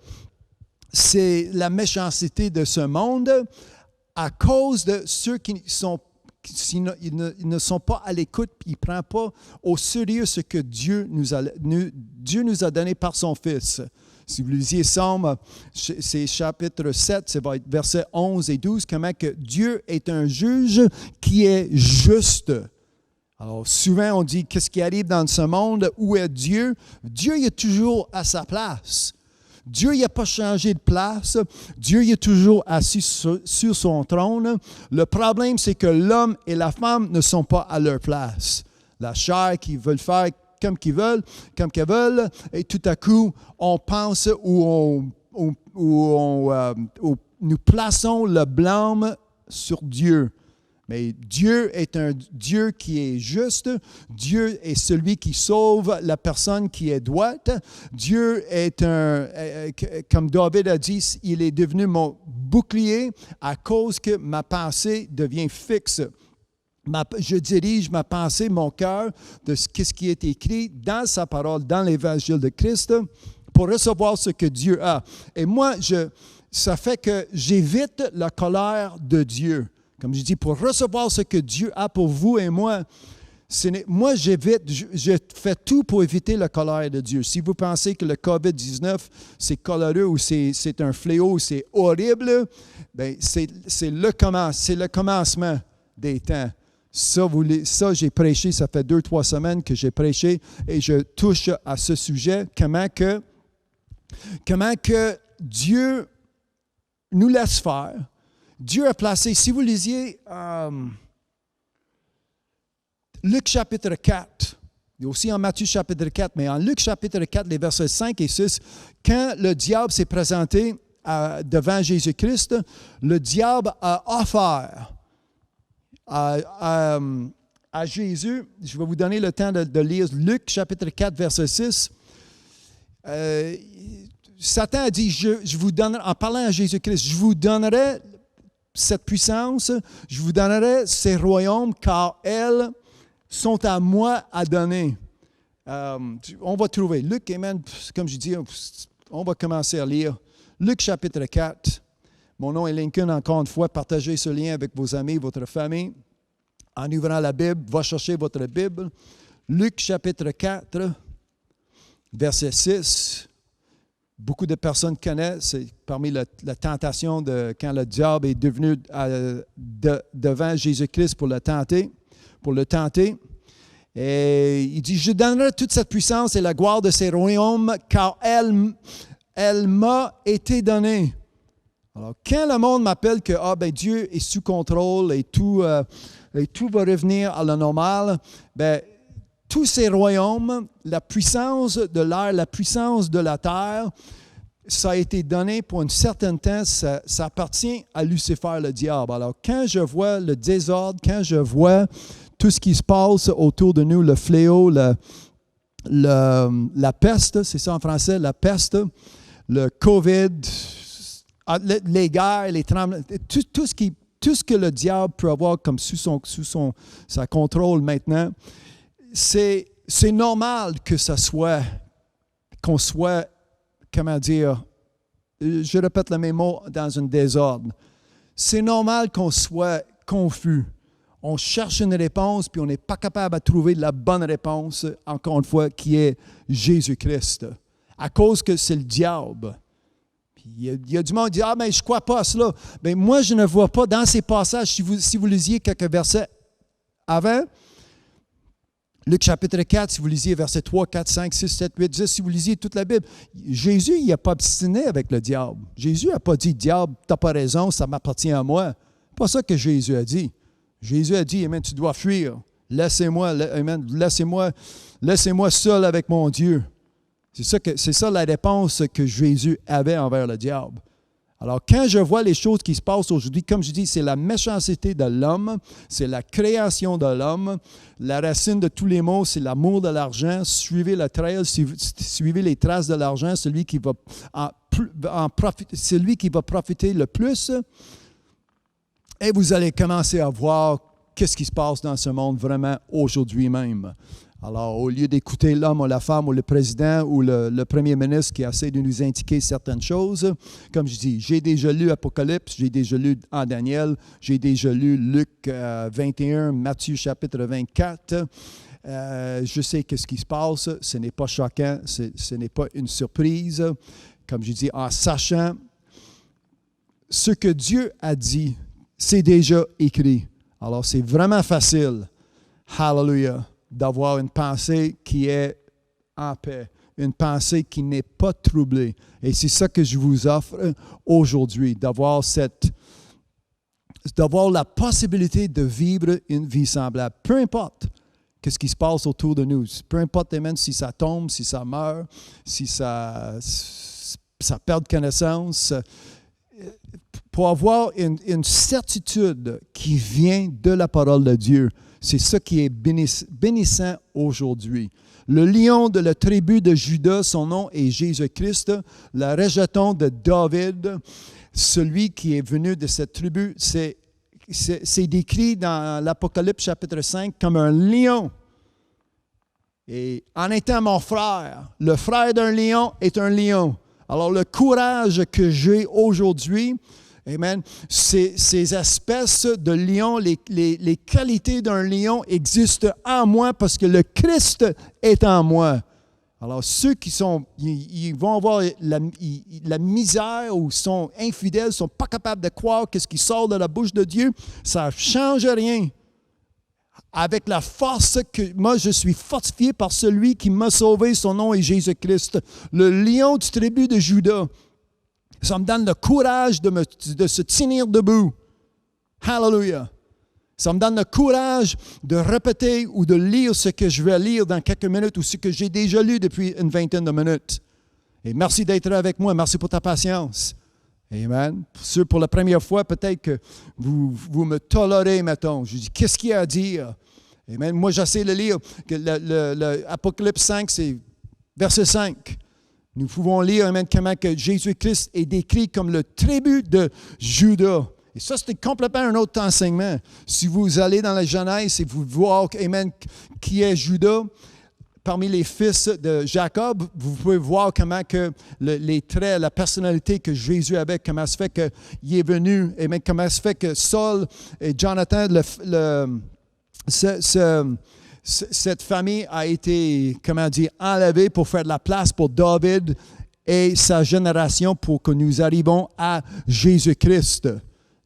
la méchanceté de ce monde à cause de ceux qui ne sont pas à l'écoute, ils ne prennent pas au sérieux ce que Dieu nous a donné par son Fils. Si vous lisiez Psaume, c'est chapitre 7, ça va être versets 11 et 12, comment que Dieu est un juge qui est juste. Alors, souvent, on dit, qu'est-ce qui arrive dans ce monde? Où est Dieu? Dieu, il est toujours à sa place. Dieu, il n'a pas changé de place. Dieu, il est toujours assis sur son trône. Le problème, c'est que l'homme et la femme ne sont pas à leur place. La chair qui veut faire comme qu'elles veulent, et tout à coup, on pense ou nous plaçons le blâme sur Dieu. Mais Dieu est un Dieu qui est juste. Dieu est celui qui sauve la personne qui est droite. Dieu est comme David a dit, il est devenu mon bouclier à cause que ma pensée devient fixe. Je dirige ma pensée, mon cœur, de ce qui est écrit dans sa parole, dans l'Évangile de Christ, pour recevoir ce que Dieu a. Et moi, ça fait que j'évite la colère de Dieu. Comme je dis, pour recevoir ce que Dieu a pour vous et moi, j'évite, je fais tout pour éviter la colère de Dieu. Si vous pensez que le COVID-19, c'est coléreux ou c'est un fléau, c'est horrible, bien, c'est le commencement des temps. Ça, j'ai prêché, ça fait 2-3 semaines que j'ai prêché et je touche à ce sujet, comment que Dieu nous laisse faire. Dieu a placé, si vous lisiez Luc chapitre 4, et aussi en Matthieu chapitre 4, mais en Luc chapitre 4, les versets 5 et 6, quand le diable s'est présenté devant Jésus-Christ, le diable a offert à Jésus, je vais vous donner le temps de lire Luc chapitre 4, verset 6. Satan a dit, je vous donnerai, en parlant à Jésus-Christ, je vous donnerai cette puissance, je vous donnerai ces royaumes, car elles sont à moi à donner. On va trouver Luc, amen, comme je dis, on va commencer à lire Luc chapitre 4. Mon nom est Lincoln, encore une fois, partagez ce lien avec vos amis, votre famille. En ouvrant la Bible, va chercher votre Bible. Luc chapitre 4, verset 6. Beaucoup de personnes connaissent, c'est parmi la tentation de quand le diable est devenu devant Jésus-Christ pour le tenter. Et il dit, je donnerai toute cette puissance et la gloire de ces royaumes, car elle m'a été donnée. Alors, quand le monde m'appelle que Dieu est sous contrôle et tout va revenir à la normale, tous ces royaumes, la puissance de l'air, la puissance de la terre, ça a été donné pour un certain temps, ça appartient à Lucifer, le diable. Alors, quand je vois le désordre, quand je vois tout ce qui se passe autour de nous, le fléau, la peste, c'est ça en français, la peste, le COVID, les guerres, les tremblements, tout ce que le diable peut avoir comme sous sa contrôle maintenant, c'est normal que ça soit qu'on soit, comment dire, je répète le même mot, dans un désordre. C'est normal qu'on soit confus. On cherche une réponse, puis on n'est pas capable de trouver la bonne réponse, encore une fois, qui est Jésus-Christ. À cause que c'est le diable. Puis il y a du monde qui dit « Ah, mais je ne crois pas à cela. » Bien, moi, je ne vois pas dans ces passages, si vous lisiez quelques versets avant, Luc chapitre 4, si vous lisiez versets 3, 4, 5, 6, 7, 8, 10, si vous lisiez toute la Bible, Jésus, il n'a pas obstiné avec le diable. Jésus n'a pas dit « Diable, tu n'as pas raison, ça m'appartient à moi. » C'est pas ça que Jésus a dit. Jésus a dit « Amen, tu dois fuir. Laissez-moi, amen, laissez-moi seul avec mon Dieu. » C'est ça la réponse que Jésus avait envers le diable. Alors, quand je vois les choses qui se passent aujourd'hui, comme je dis, c'est la méchanceté de l'homme, c'est la création de l'homme. La racine de tous les maux, c'est l'amour de l'argent. Suivez le trail, suivez les traces de l'argent, celui qui va profiter le plus. Et vous allez commencer à voir qu'est-ce qui se passe dans ce monde vraiment aujourd'hui même. Alors, au lieu d'écouter l'homme ou la femme ou le président ou le premier ministre qui essaie de nous indiquer certaines choses, comme je dis, j'ai déjà lu Apocalypse, j'ai déjà lu en Daniel, j'ai déjà lu Luc 21, Matthieu chapitre 24. Je sais qu'est-ce qui se passe, ce n'est pas choquant, ce n'est pas une surprise. Comme je dis, en sachant ce que Dieu a dit, c'est déjà écrit. Alors, c'est vraiment facile. Hallelujah. D'avoir une pensée qui est en paix, une pensée qui n'est pas troublée. Et c'est ça que je vous offre aujourd'hui, d'avoir la possibilité de vivre une vie semblable. Peu importe ce qui se passe autour de nous, peu importe même si ça tombe, si ça meurt, si ça perd connaissance, pour avoir une certitude qui vient de la parole de Dieu. C'est ça qui est bénissant aujourd'hui. Le lion de la tribu de Juda, son nom est Jésus-Christ, le rejeton de David, celui qui est venu de cette tribu, c'est décrit dans l'Apocalypse chapitre 5 comme un lion. Et en étant mon frère, le frère d'un lion est un lion. Alors le courage que j'ai aujourd'hui, amen, ces espèces de lions, les qualités d'un lion existent en moi parce que le Christ est en moi. Alors ceux qui ils vont avoir la misère ou sont infidèles, ne sont pas capables de croire que ce qui sort de la bouche de Dieu, ça ne change rien. Avec la force que moi, je suis fortifié par celui qui m'a sauvé, son nom est Jésus-Christ, le lion du tribu de Juda. Ça me donne le courage de se tenir debout. Hallelujah. Ça me donne le courage de répéter ou de lire ce que je vais lire dans quelques minutes ou ce que j'ai déjà lu depuis une vingtaine de minutes. Et merci d'être là avec moi. Merci pour ta patience. Amen. Pour la première fois, peut-être que vous me tolérez, mettons. Je dis, qu'est-ce qu'il y a à dire? Amen. Moi, j'essaie de lire que l'Apocalypse 5, c'est verset 5. Nous pouvons lire, amen, comment que Jésus-Christ est décrit comme le tribu de Juda. Et ça, c'est complètement un autre enseignement. Si vous allez dans la Genèse et vous voyez, amen, qui est Juda, parmi les fils de Jacob, vous pouvez voir comment que les traits, la personnalité que Jésus avait, comment se fait qu'il est venu, amen, comment se fait que Saul et Jonathan, cette famille a été, comment dire, enlevée pour faire de la place pour David et sa génération pour que nous arrivions à Jésus-Christ,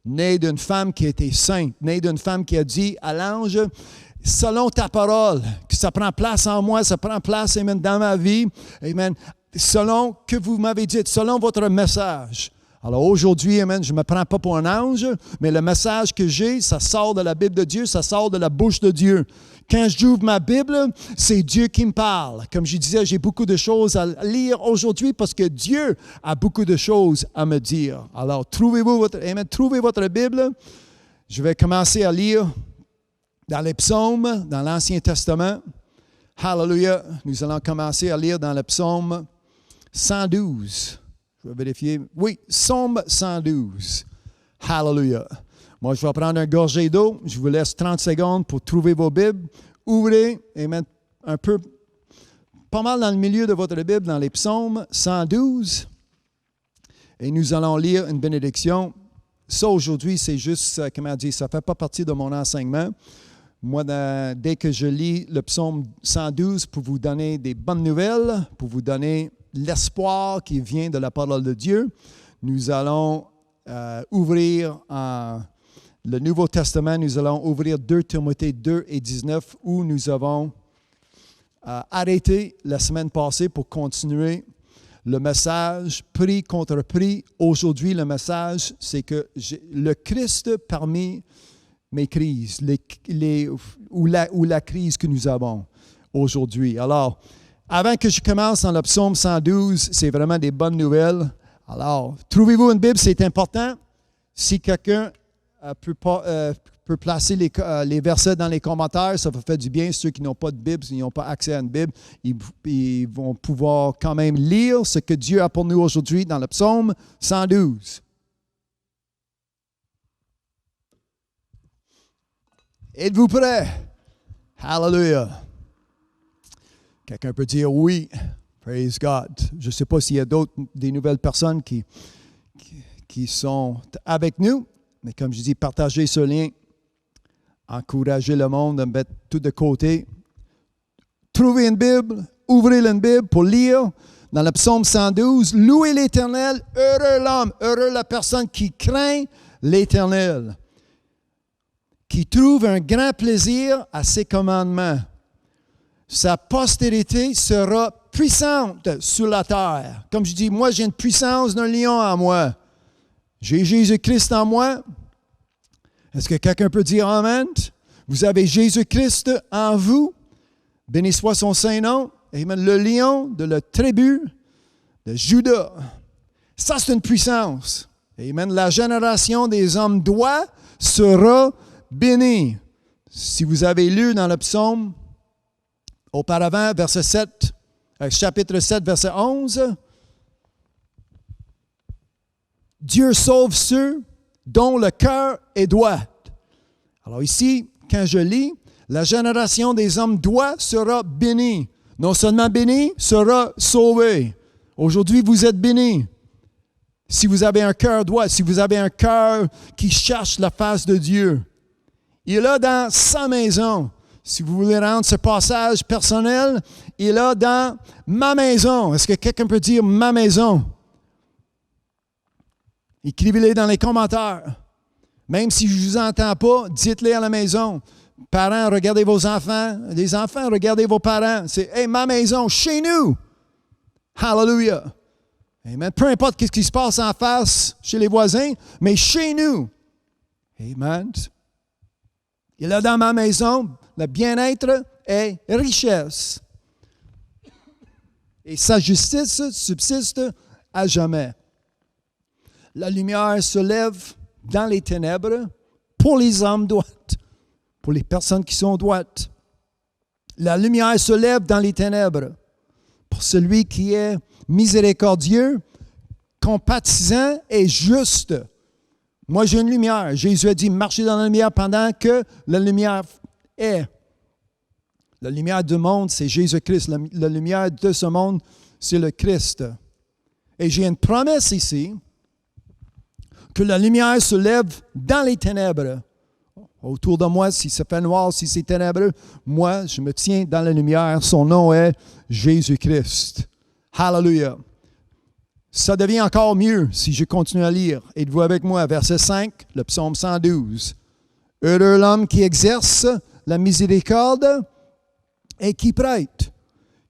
né d'une femme qui était sainte, né d'une femme qui a dit à l'ange, selon ta parole, que ça prend place en moi, ça prend place, amen, dans ma vie, amen, selon que vous m'avez dit, selon votre message. Alors aujourd'hui, amen, je ne me prends pas pour un ange, mais le message que j'ai, ça sort de la Bible de Dieu, ça sort de la bouche de Dieu. Quand j'ouvre ma Bible, c'est Dieu qui me parle. Comme je disais, j'ai beaucoup de choses à lire aujourd'hui parce que Dieu a beaucoup de choses à me dire. Alors, trouvez votre Bible. Je vais commencer à lire dans les psaumes, dans l'Ancien Testament. Hallelujah. Nous allons commencer à lire dans le psaume 112. Je vais vérifier. Oui, psaume 112. Hallelujah. Moi, je vais prendre un gorgée d'eau. Je vous laisse 30 secondes pour trouver vos Bibles. Ouvrez et mettre un peu pas mal dans le milieu de votre Bible, dans les psaumes 112. Et nous allons lire une bénédiction. Ça, aujourd'hui, c'est juste, comment dire, ça ne fait pas partie de mon enseignement. Moi, dès que je lis le psaume 112 pour vous donner des bonnes nouvelles, pour vous donner l'espoir qui vient de la parole de Dieu, nous allons ouvrir le Nouveau Testament, nous allons ouvrir 2 Timothée 2 et 19 où nous avons arrêté la semaine passée pour continuer le message prix contre prix. Aujourd'hui, le message, c'est que le Christ parmi mes crises, ou la crise que nous avons aujourd'hui. Alors, avant que je commence dans le psaume 112, c'est vraiment des bonnes nouvelles. Alors, trouvez-vous une Bible, c'est important. Si quelqu'un peut placer les versets dans les commentaires, ça va faire du bien. Ceux qui n'ont pas de Bible, qui n'ont pas accès à une Bible, ils vont pouvoir quand même lire ce que Dieu a pour nous aujourd'hui dans le psaume 112. Êtes-vous prêts? Hallelujah. Quelqu'un peut dire oui. Praise God. Je ne sais pas s'il y a des nouvelles personnes qui sont avec nous, mais comme je dis, partagez ce lien. Encouragez le monde à mettre tout de côté. Trouvez une Bible, ouvrez une Bible pour lire dans le psaume 112. Louez l'Éternel, heureux l'homme, heureux la personne qui craint l'Éternel, qui trouve un grand plaisir à ses commandements. Sa postérité sera puissante sur la terre. Comme je dis, moi j'ai une puissance d'un lion en moi. J'ai Jésus-Christ en moi. Est-ce que quelqu'un peut dire Amen? Vous avez Jésus-Christ en vous. Béni soit son Saint-Nom. Amen. Le lion de la tribu de Juda. Ça, c'est une puissance. Amen. La génération des hommes droits sera bénie. Si vous avez lu dans le psaume auparavant, verset 7, chapitre 7, verset 11, Dieu sauve ceux dont le cœur est droit. Alors ici, quand je lis, la génération des hommes droits sera bénie. Non seulement bénie, sera sauvée. Aujourd'hui, vous êtes bénis. Si vous avez un cœur droit, si vous avez un cœur qui cherche la face de Dieu. Il est là dans sa maison. Si vous voulez rendre ce passage personnel, il est là dans ma maison. Est-ce que quelqu'un peut dire ma maison? Écrivez-les dans les commentaires. Même si je ne vous entends pas, dites-les à la maison. Parents, regardez vos enfants. Les enfants, regardez vos parents. C'est hey, ma maison, chez nous. Hallelujah. Amen. Peu importe ce qui se passe en face, chez les voisins, mais chez nous. Amen. Et là, dans ma maison, le bien-être est richesse. Et sa justice subsiste à jamais. La lumière se lève dans les ténèbres pour les hommes droites, pour les personnes qui sont droites. La lumière se lève dans les ténèbres pour celui qui est miséricordieux, compatissant et juste. Moi, j'ai une lumière. Jésus a dit, marchez dans la lumière pendant que la lumière est. La lumière du monde, c'est Jésus-Christ. La lumière de ce monde, c'est le Christ. Et j'ai une promesse ici, que la lumière se lève dans les ténèbres. Autour de moi, si ça fait noir, si c'est ténébreux, moi, je me tiens dans la lumière. Son nom est Jésus-Christ. Hallelujah. Ça devient encore mieux si je continue à lire. Êtes-vous avec moi? Verset 5, le psaume 112. Heureux l'homme qui exerce la miséricorde et qui prête,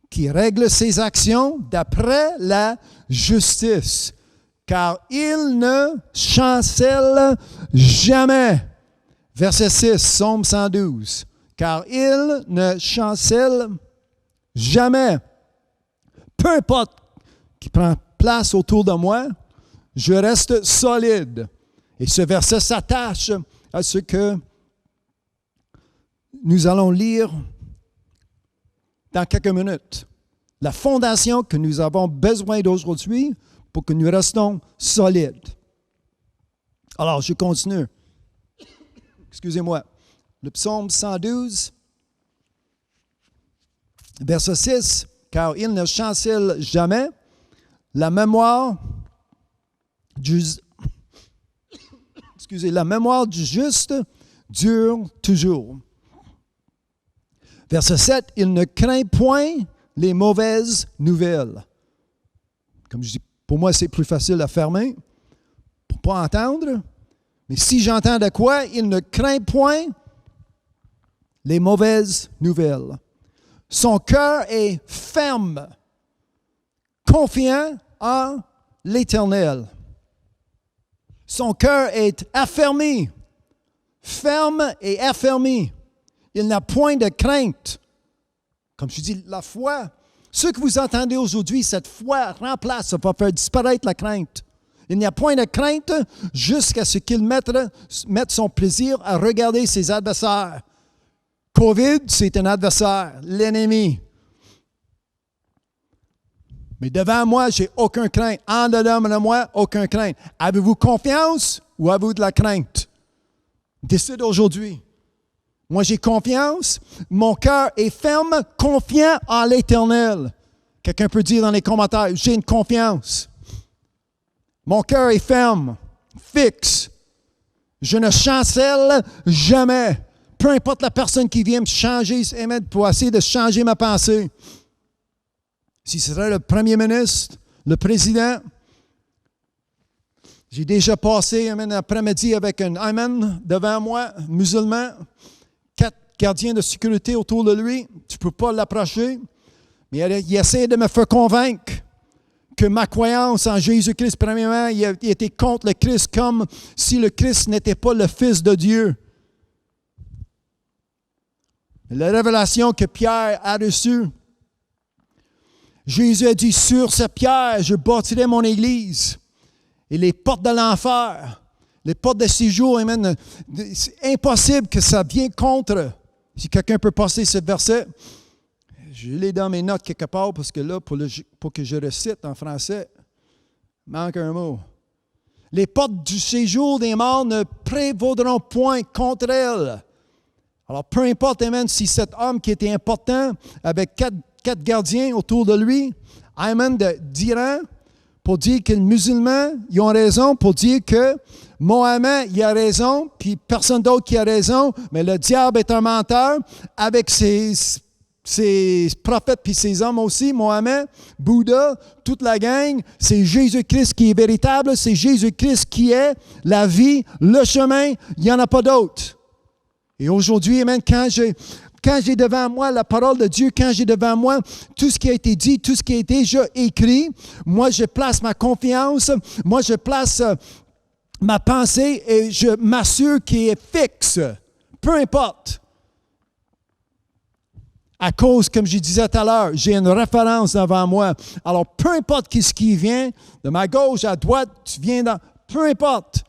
qui règle ses actions d'après la justice, car il ne chancelle jamais. Verset 6, psaume 112. Car il ne chancelle jamais. Peu importe qui prend place autour de moi, je reste solide. Et ce verset s'attache à ce que nous allons lire dans quelques minutes. La fondation que nous avons besoin d'aujourd'hui pour que nous restons solides. Alors, je continue. Excusez-moi. Le psaume 112, verset 6. car il ne chancelle jamais. La mémoire du juste dure toujours. Verset 7, il ne craint point les mauvaises nouvelles. Comme je dis, pour moi, c'est plus facile à fermer pour ne pas entendre. Mais si j'entends de quoi, il ne craint point les mauvaises nouvelles. Son cœur est ferme, confiant en l'Éternel. Son cœur est affermi, ferme et affermi. Il n'a point de crainte. Comme je dis, la foi, ce que vous entendez aujourd'hui, cette foi remplace, ça va faire disparaître la crainte. Il n'y a point de crainte jusqu'à ce qu'il mette son plaisir à regarder ses adversaires. COVID, c'est un adversaire, l'ennemi. Mais devant moi, j'ai aucun crainte. En dedans de moi, aucun crainte. Avez-vous confiance ou avez-vous de la crainte? Décide aujourd'hui. Moi, j'ai confiance. Mon cœur est ferme, confiant en l'Éternel. Quelqu'un peut dire dans les commentaires, j'ai une confiance. Mon cœur est ferme, fixe. Je ne chancelle jamais. Peu importe la personne qui vient me changer, amen, pour essayer de changer ma pensée. Si ce serait le premier ministre, le président, j'ai déjà passé un après-midi avec un imam devant moi, musulman, 4 gardiens de sécurité autour de lui. Tu ne peux pas l'approcher. Mais il essaie de me faire convaincre que ma croyance en Jésus-Christ, premièrement, il était contre le Christ comme si le Christ n'était pas le Fils de Dieu. La révélation que Pierre a reçue, Jésus a dit, sur cette pierre, je bâtirai mon Église. Et les portes de l'enfer, les portes de séjour, amen, c'est impossible que ça vienne contre. Si quelqu'un peut passer ce verset, je l'ai dans mes notes quelque part, parce que là, pour que je recite en français, il manque un mot. Les portes du séjour des morts ne prévaudront point contre elles. Alors, peu importe, amen, si cet homme qui était important, avec quatre gardiens autour de lui, amen, d'Iran, pour dire que les musulmans, ils ont raison, pour dire que Mohammed, il a raison, puis personne d'autre qui a raison, mais le diable est un menteur, avec ses prophètes puis ses hommes aussi, Mohammed, Bouddha, toute la gang, c'est Jésus-Christ qui est véritable, c'est Jésus-Christ qui est la vie, le chemin, il n'y en a pas d'autre. Et aujourd'hui, amen, quand j'ai devant moi la parole de Dieu, quand j'ai devant moi tout ce qui a été dit, tout ce qui a été déjà écrit, moi je place ma confiance, moi je place ma pensée et je m'assure qu'il est fixe, peu importe. À cause, comme je disais tout à l'heure, j'ai une référence devant moi. Alors, peu importe ce qui vient, de ma gauche à droite, tu viens dans... Peu importe.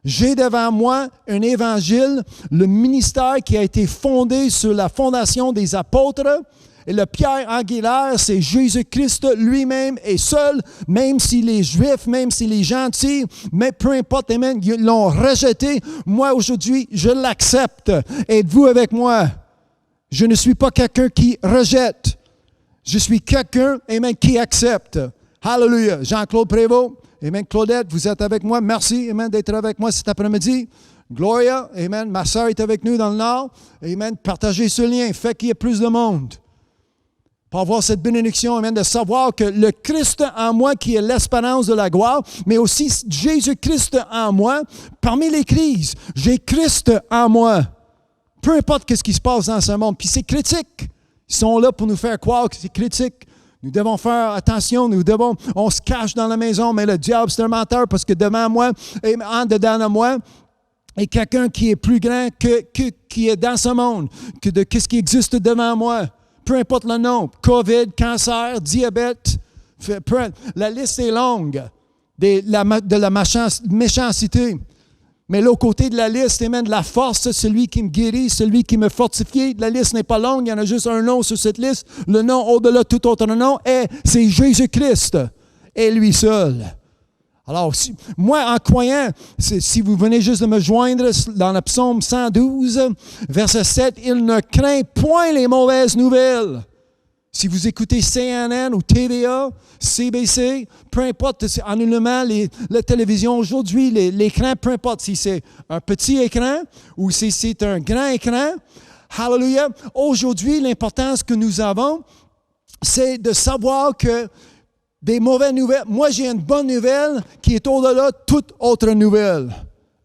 J'ai devant moi un évangile, le ministère qui a été fondé sur la fondation des apôtres. Et le pierre angulaire, c'est Jésus-Christ lui-même et seul, même si les Juifs, même si les gentils, mais peu importe, amen, ils l'ont rejeté. Moi, aujourd'hui, je l'accepte. Êtes-vous avec moi? Je ne suis pas quelqu'un qui rejette. Je suis quelqu'un, amen, qui accepte. Hallelujah. Jean-Claude Prévost, amen. Claudette, vous êtes avec moi. Merci, amen, d'être avec moi cet après-midi. Gloria, amen. Ma soeur est avec nous dans le Nord. Amen. Partagez ce lien. Fait qu'il y ait plus de monde. Pour avoir cette bénédiction, amen, de savoir que le Christ en moi qui est l'espérance de la gloire, mais aussi Jésus-Christ en moi, parmi les crises, j'ai Christ en moi. Peu importe ce qui se passe dans ce monde. Puis c'est critique. Ils sont là pour nous faire croire que c'est critique. Nous devons faire attention. On se cache dans la maison, mais le diable, c'est un menteur parce que devant moi, et en dedans de moi, est quelqu'un qui est plus grand qui est dans ce monde, que de ce qui existe devant moi. Peu importe le nom. COVID, cancer, diabète. La liste est longue de la méchanceté. Mais l'autre côté de la liste, amen, de la force, celui qui me guérit, celui qui me fortifie. La liste n'est pas longue, il y en a juste un nom sur cette liste. Le nom au-delà de tout autre nom, c'est Jésus-Christ et lui seul. Alors, moi, en croyant, si vous venez juste de me joindre dans le psaume 112, verset 7, « Il ne craint point les mauvaises nouvelles. » Si vous écoutez CNN ou TVA, CBC, peu importe, en allumant la télévision aujourd'hui, l'écran, peu importe si c'est un petit écran ou si c'est un grand écran, hallelujah, aujourd'hui, l'importance que nous avons, c'est de savoir que des mauvaises nouvelles, moi j'ai une bonne nouvelle qui est au-delà de toute autre nouvelle.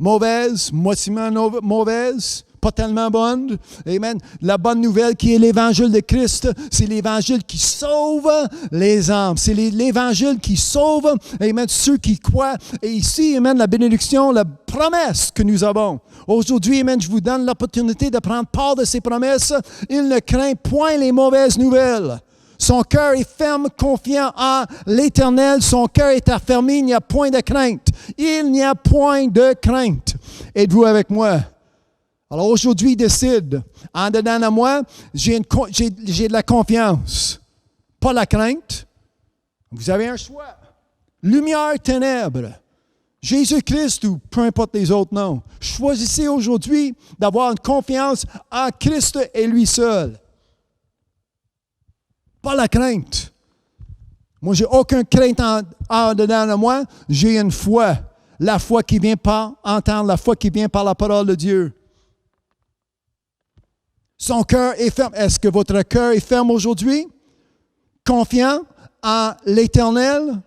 Mauvaise, moitiément mauvaise, pas tellement bonne. Amen. La bonne nouvelle qui est l'Évangile de Christ, c'est l'Évangile qui sauve les âmes. C'est l'Évangile qui sauve, amen, ceux qui croient. Et ici, amen, la bénédiction, la promesse que nous avons. Aujourd'hui, amen, je vous donne l'opportunité de prendre part de ces promesses. Il ne craint point les mauvaises nouvelles. Son cœur est ferme, confiant en l'Éternel. Son cœur est affermi, il n'y a point de crainte. Il n'y a point de crainte. Êtes-vous avec moi? Alors aujourd'hui, décide, en dedans de moi, j'ai de la confiance, pas la crainte. Vous avez un choix. Lumière, ténèbres, Jésus-Christ ou peu importe les autres noms. Choisissez aujourd'hui d'avoir une confiance en Christ et lui seul. Pas la crainte. Moi, j'ai aucune crainte en dedans de moi. J'ai une foi. La foi qui vient par entendre, la foi qui vient par la parole de Dieu. Son cœur est ferme. Est-ce que votre cœur est ferme aujourd'hui? Confiant en l'Éternel?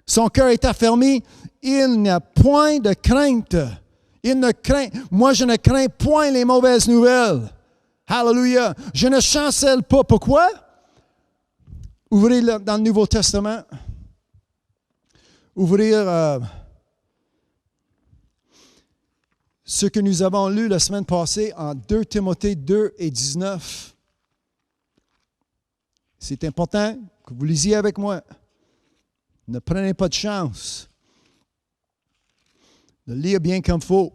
Son cœur est affermi. Il n'y a point de crainte. Moi, je ne crains point les mauvaises nouvelles. Hallelujah. Je ne chancelle pas. Pourquoi? Ouvrez dans le Nouveau Testament. Ouvrir ce que nous avons lu la semaine passée en 2 Timothée 2 et 19. C'est important que vous lisiez avec moi. Ne prenez pas de chance de lire bien comme il faut.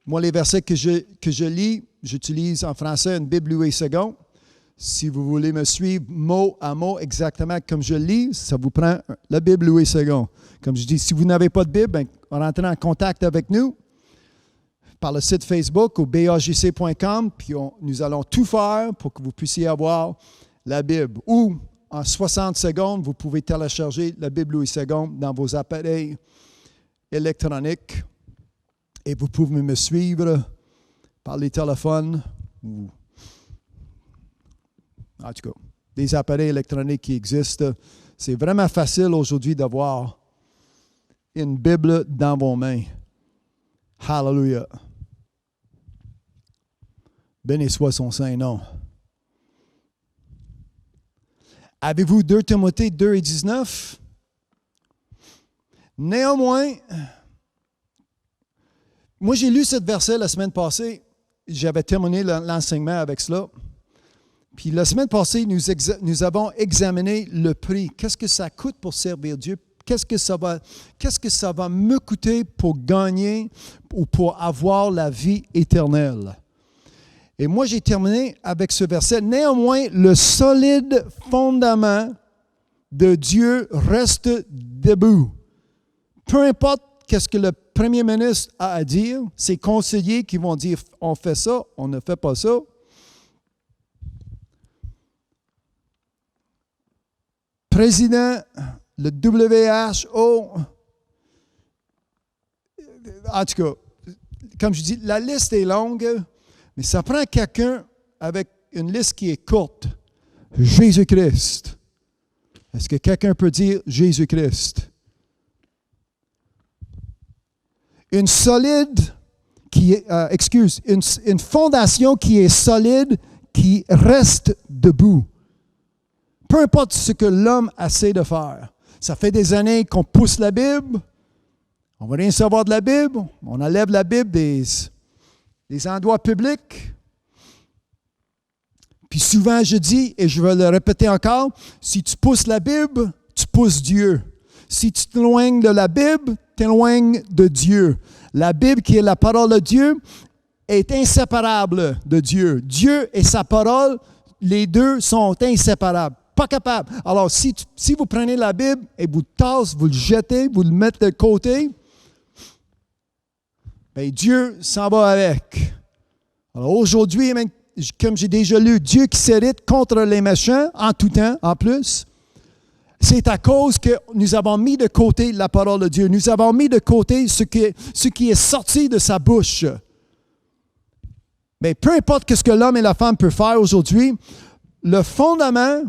Moi, les versets que je lis, j'utilise en français une Bible Louis II. Si vous voulez me suivre mot à mot exactement comme je lis, ça vous prend la Bible Louis II. Comme je dis, si vous n'avez pas de Bible, ben, rentrez en contact avec nous par le site Facebook au bajc.com, puis nous allons tout faire pour que vous puissiez avoir la Bible. Ou, en 60 secondes, vous pouvez télécharger la Bible Louis II dans vos appareils électroniques et vous pouvez me suivre par les téléphones ou, en tout cas, des appareils électroniques qui existent. C'est vraiment facile aujourd'hui d'avoir une Bible dans vos mains. Hallelujah. Béni soit son saint nom. Avez-vous 2 Timothée 2 et 19? Néanmoins, moi j'ai lu ce verset la semaine passée. J'avais terminé l'enseignement avec cela. Puis la semaine passée, nous avons examiné le prix. Qu'est-ce que ça coûte pour servir Dieu? Qu'est-ce que ça va me coûter pour gagner ou pour avoir la vie éternelle? Et moi, j'ai terminé avec ce verset. Néanmoins, le solide fondament de Dieu reste debout. Peu importe qu'est-ce que le premier ministre a à dire, ses conseillers qui vont dire « on fait ça, on ne fait pas ça ». Président, le WHO, en tout cas, comme je dis, la liste est longue, mais ça prend quelqu'un avec une liste qui est courte. Jésus-Christ. Est-ce que quelqu'un peut dire Jésus-Christ? Une solide une fondation qui est solide, qui reste debout. Peu importe ce que l'homme essaie de faire. Ça fait des années qu'on pousse la Bible. On ne veut rien savoir de la Bible. On enlève la Bible des endroits publics. Puis souvent, je dis, et je vais le répéter encore, si tu pousses la Bible, tu pousses Dieu. Si tu t'éloignes de la Bible, tu t'éloignes de Dieu. La Bible, qui est la parole de Dieu, est inséparable de Dieu. Dieu et sa parole, les deux sont inséparables. Pas capable. Alors, si vous prenez la Bible et vous tassez, vous le jetez, vous le mettez de côté, bien, Dieu s'en va avec. Alors, aujourd'hui, comme j'ai déjà lu, Dieu qui s'irrite contre les méchants en tout temps, en plus. C'est à cause que nous avons mis de côté la parole de Dieu. Nous avons mis de côté ce qui est sorti de sa bouche. Mais peu importe ce que l'homme et la femme peuvent faire aujourd'hui, le fondament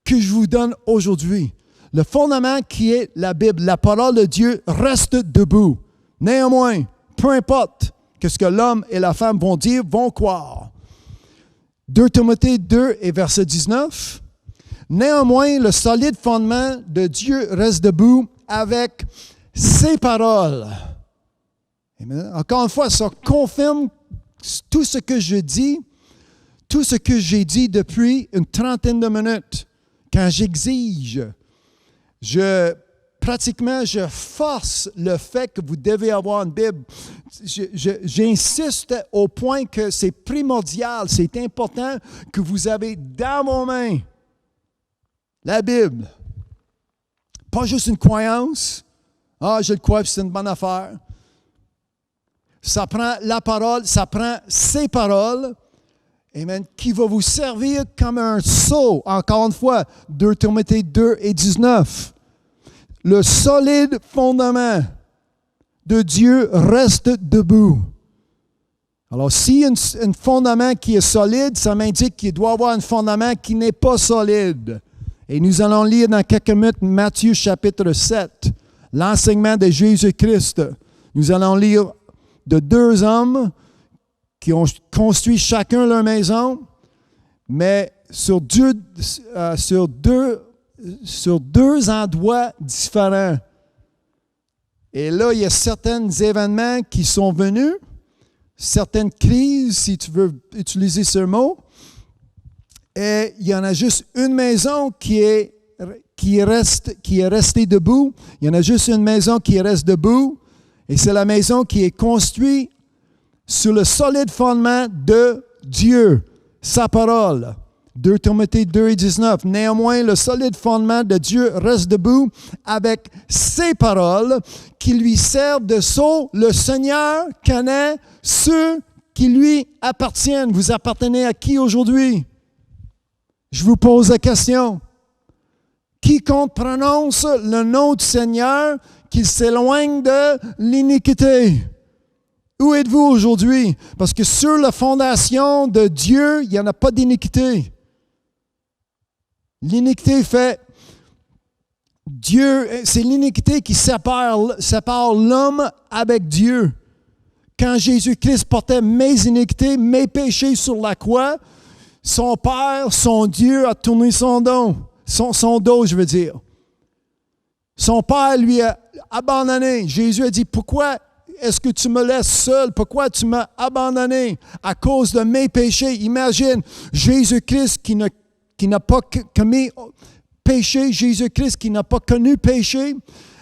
que je vous donne aujourd'hui, le fondament qui est la Bible, la parole de Dieu reste debout. Néanmoins, peu importe ce que l'homme et la femme vont dire, vont croire. 2 Timothée 2 et verset 19. Néanmoins, le solide fondement de Dieu reste debout avec ses paroles. Amen. Encore une fois, ça confirme tout ce que je dis, tout ce que j'ai dit depuis une trentaine de minutes. Quand j'exige, pratiquement, je force le fait que vous devez avoir une Bible. J'insiste au point que c'est primordial, c'est important que vous avez dans vos mains la Bible. Pas juste une croyance. Ah, je le crois, puis c'est une bonne affaire. Ça prend la parole, ça prend ses paroles, amen, qui va vous servir comme un sceau. Encore une fois, 2 Timothée 2 et 19. Le solide fondement de Dieu reste debout. Alors, s'il y a un fondament qui est solide, ça m'indique qu'il doit y avoir un fondament qui n'est pas solide. Et nous allons lire dans quelques minutes Matthieu chapitre 7, l'enseignement de Jésus-Christ. Nous allons lire de deux hommes qui ont construit chacun leur maison, mais sur deux endroits différents. Et là, il y a certains événements qui sont venus, certaines crises, si tu veux utiliser ce mot, et il y en a juste une maison qui est restée debout. Il y en a juste une maison qui reste debout, et c'est la maison qui est construite sur le solide fondement de Dieu, sa parole. 2 Timothée 2 et 19. Néanmoins, le solide fondement de Dieu reste debout avec ses paroles qui lui servent de sceau. Le Seigneur connaît ceux qui lui appartiennent. Vous appartenez à qui aujourd'hui? Je vous pose la question. Quiconque prononce le nom du Seigneur, qu'il s'éloigne de l'iniquité. Où êtes-vous aujourd'hui? Parce que sur la fondation de Dieu, il n'y en a pas d'iniquité. L'iniquité fait Dieu, c'est l'iniquité qui sépare l'homme avec Dieu. Quand Jésus-Christ portait mes iniquités, mes péchés sur la croix, son Père, son Dieu a tourné son dos. Son dos, je veux dire. Son Père lui a abandonné. Jésus a dit, pourquoi est-ce que tu me laisses seul? Pourquoi tu m'as abandonné? À cause de mes péchés. Imagine, Jésus-Christ qui n'a pas commis péché, Jésus-Christ qui n'a pas connu péché,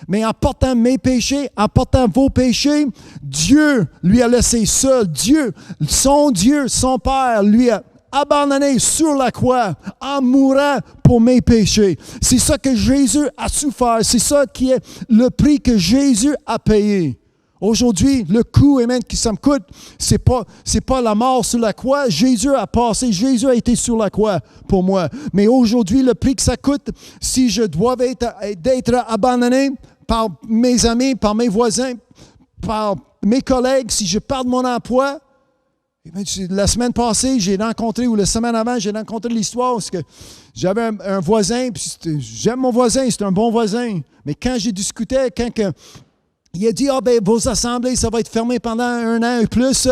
mais en portant mes péchés, en portant vos péchés, Dieu lui a laissé seul. Dieu, son Père, lui a abandonné sur la croix en mourant pour mes péchés. C'est ça que Jésus a souffert. C'est ça qui est le prix que Jésus a payé. Aujourd'hui, le coût, amen, qui ça me coûte, c'est pas la mort sur la croix. Jésus a passé, Jésus a été sur la croix pour moi. Mais aujourd'hui, le prix que ça coûte, si je dois d'être abandonné par mes amis, par mes voisins, par mes collègues, si je perds mon emploi. La semaine passée, ou la semaine avant, j'ai rencontré l'histoire parce que j'avais un voisin, puis j'aime mon voisin, c'est un bon voisin. Mais quand j'ai discuté, il a dit, vos assemblées, ça va être fermé pendant 1 an et plus.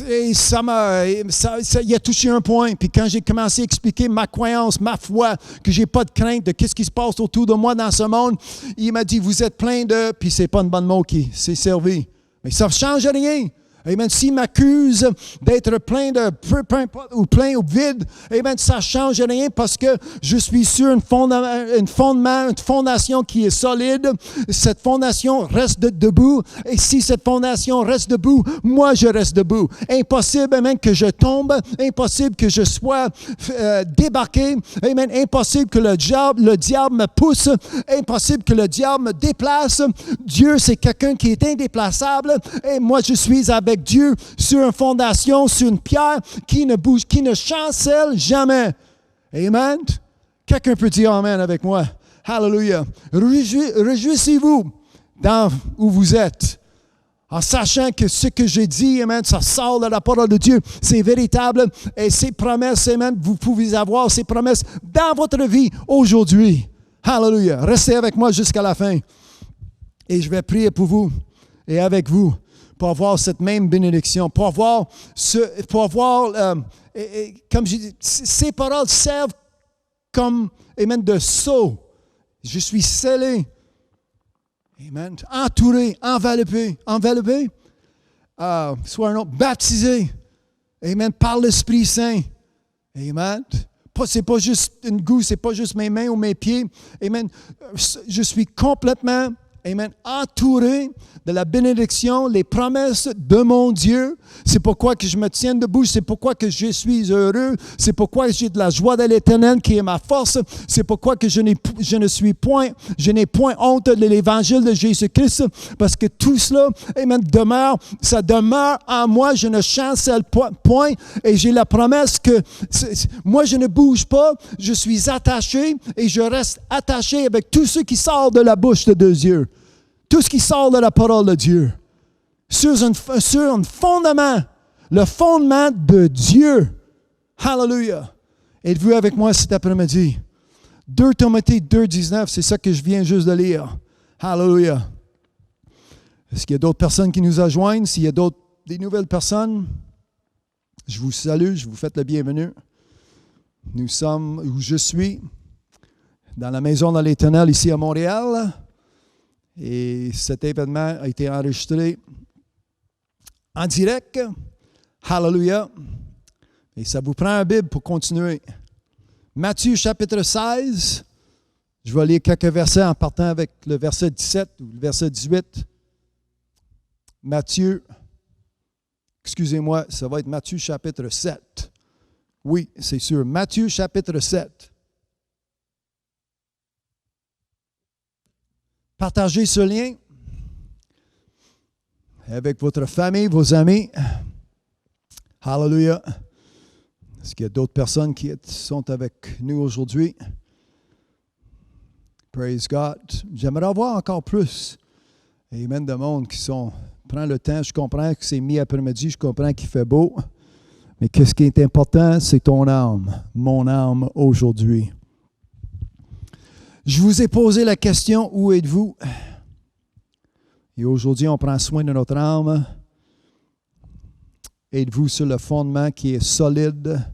Et il a touché un point. Puis quand j'ai commencé à expliquer ma croyance, ma foi, que j'ai pas de crainte de ce qui se passe autour de moi dans ce monde, il m'a dit, vous êtes plein de... Puis c'est pas une bonne mot qui s'est servi. Mais ça ne change rien. Amen. S'il m'accuse d'être plein de peu importe, ou plein ou vide, amen, ça ne change rien parce que je suis sur une fondation qui est solide. Cette fondation reste debout. Et si cette fondation reste debout, moi je reste debout. Impossible, amen, que je tombe. Impossible que je sois débarqué. Amen. Impossible que le diable me pousse. Impossible que le diable me déplace. Dieu, c'est quelqu'un qui est indéplaçable. Et moi, je suis avec avec Dieu sur une fondation, sur une pierre qui ne bouge, qui ne chancelle jamais. Amen. Quelqu'un peut dire Amen avec moi. Hallelujah. Réjouissez-vous dans où vous êtes. En sachant que ce que j'ai dit, amen, ça sort de la parole de Dieu, c'est véritable et ces promesses, amen, vous pouvez avoir ces promesses dans votre vie aujourd'hui. Hallelujah. Restez avec moi jusqu'à la fin. Et je vais prier pour vous et avec vous pour avoir cette même bénédiction, pour avoir, comme je dis, ces paroles servent comme, amen, de sceau. Je suis scellé. Amen. Entouré, enveloppé, soit un autre, baptisé. Amen. Par l'Esprit Saint. Amen. C'est pas juste une goutte, c'est pas juste mes mains ou mes pieds. Amen. Je suis complètement, amen, entouré de la bénédiction, les promesses de mon Dieu. C'est pourquoi que je me tiens debout, c'est pourquoi que je suis heureux, c'est pourquoi j'ai de la joie de l'Éternel qui est ma force, c'est pourquoi que je n'ai point honte de l'Évangile de Jésus-Christ, parce que tout cela, amen, ça demeure en moi, je ne chancelle point, et j'ai la promesse que moi je ne bouge pas, je suis attaché, et je reste attaché avec tout ce qui sort de la bouche de Dieu. Tout ce qui sort de la parole de Dieu, sur un fondement, le fondement de Dieu. Hallelujah. Êtes-vous avec moi cet après-midi? 2 Timothée 2,19, c'est ça que je viens juste de lire. Hallelujah. Est-ce qu'il y a d'autres personnes qui nous rejoignent? S'il y a des nouvelles personnes, je vous salue, je vous souhaite la bienvenue. Nous sommes, où je suis, dans la maison de l'Éternel ici à Montréal. Et cet événement a été enregistré en direct. Hallelujah. Et ça vous prend un Bible pour continuer. Matthieu chapitre 16. Je vais lire quelques versets en partant avec le verset 17 ou le verset 18. Matthieu, excusez-moi, ça va être Matthieu chapitre 7. Oui, c'est sûr. Matthieu chapitre 7. Partagez ce lien avec votre famille, vos amis. Hallelujah. Est-ce qu'il y a d'autres personnes qui sont avec nous aujourd'hui? Praise God. J'aimerais avoir encore plus. Amen, de monde qui sont... Prends le temps, je comprends que c'est mi-après-midi, je comprends qu'il fait beau. Mais qu'est-ce qui est important, c'est ton âme, mon âme aujourd'hui. Je vous ai posé la question, où êtes-vous? Et aujourd'hui, on prend soin de notre âme. Êtes-vous sur le fondement qui est solide,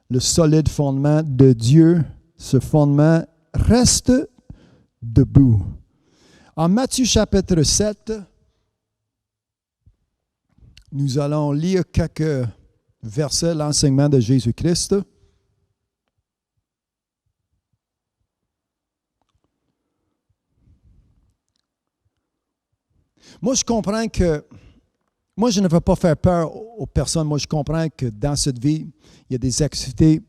le solide fondement de Dieu? Ce fondement reste debout. En Matthieu chapitre 7, nous allons lire quelques versets, l'enseignement de Jésus-Christ. Moi, je comprends que, moi, je ne veux pas faire peur aux personnes. Moi, je comprends que dans cette vie, il y a des activités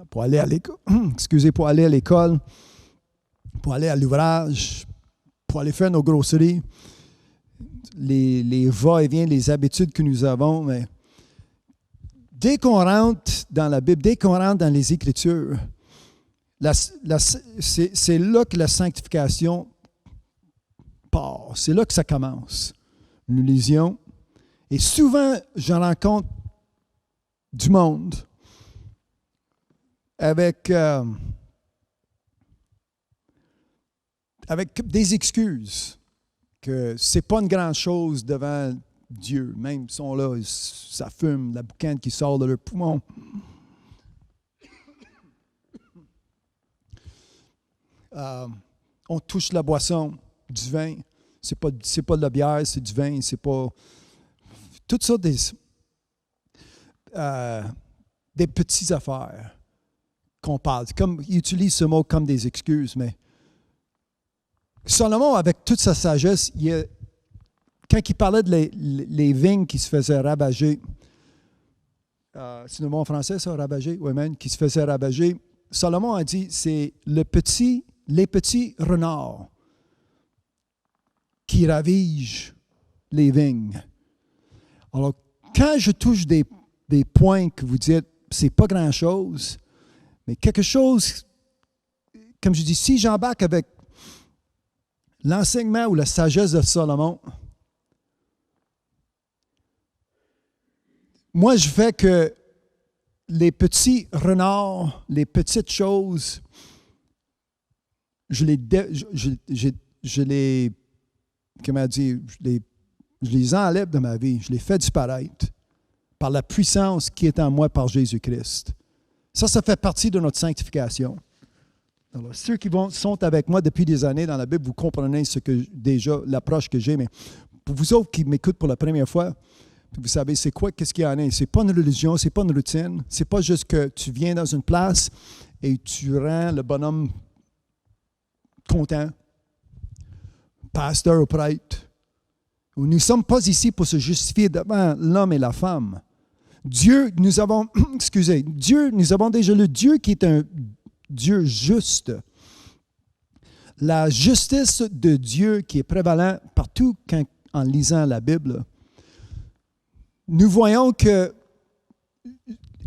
pour aller à l'école, pour aller à l'école, pour aller à l'ouvrage, pour aller faire nos grosseries, les va-et-vient, les habitudes que nous avons. Mais dès qu'on rentre dans la Bible, dès qu'on rentre dans les Écritures, c'est là que la sanctification part. C'est là que ça commence. Nous lisions. Et souvent, je rencontre du monde avec des excuses que c'est pas une grande chose devant Dieu. Même ils sont là, ça fume, la boucane qui sort de leurs poumons. On touche la boisson, du vin. C'est pas de la bière, c'est du vin, c'est pas... Toutes ça des petites affaires qu'on parle. Il utilise ce mot comme des excuses, mais Salomon, avec toute sa sagesse, quand il parlait de les vignes qui se faisaient ravager, c'est le mot en français, ça, ravager? Oui, même, qui se faisaient ravager. Salomon a dit, c'est les petits renards qui ravigent les vignes. Alors, quand je touche des points que vous dites, c'est pas grand-chose, mais quelque chose, comme je dis, si j'embarque avec l'enseignement ou la sagesse de Salomon, moi, je fais que les petits renards, les petites choses, je les enlève de ma vie, je les fais disparaître par la puissance qui est en moi par Jésus-Christ. Ça fait partie de notre sanctification. Alors, ceux qui sont avec moi depuis des années dans la Bible, vous comprenez déjà l'approche que j'ai, mais pour vous autres qui m'écoutent pour la première fois, vous savez, c'est quoi, qu'est-ce qu'il y en a? C'est pas une religion, c'est pas une routine. C'est pas juste que tu viens dans une place et tu rends le bonhomme content, pasteur ou prêtre. Nous ne sommes pas ici pour se justifier devant l'homme et la femme. Dieu, nous avons déjà le Dieu qui est un Dieu juste. La justice de Dieu qui est prévalente partout en lisant la Bible. Nous voyons que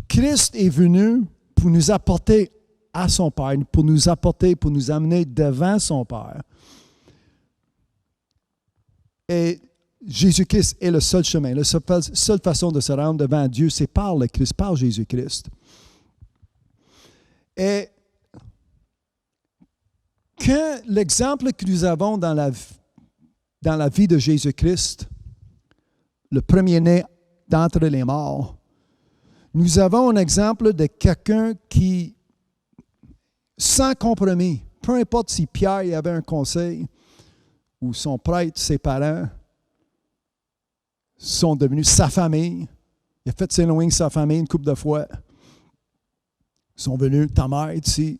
Christ est venu pour nous apporter à son Père, pour nous amener devant son Père. Et Jésus-Christ est le seul chemin, la seule façon de se rendre devant Dieu, c'est par le Christ, par Jésus-Christ. Et quand l'exemple que nous avons dans la vie de Jésus-Christ, le premier-né d'entre les morts, nous avons un exemple de quelqu'un qui, sans compromis, peu importe si Pierre y avait un conseil ou son prêtre, ses parents, sont devenus sa famille. Il a fait s'éloigner sa famille une couple de fois. Ils sont venus, ta mère est ici.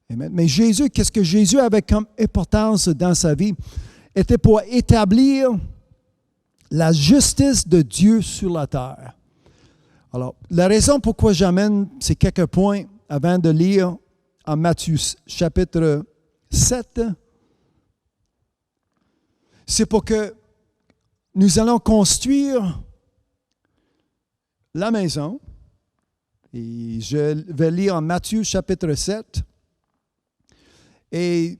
Amen. Mais Jésus, qu'est-ce que Jésus avait comme importance dans sa vie? Était pour établir la justice de Dieu sur la terre. Alors, la raison pourquoi j'amène ces quelques points avant de lire en Matthieu chapitre 7, c'est pour que nous allons construire la maison. Et je vais lire en Matthieu chapitre 7. Et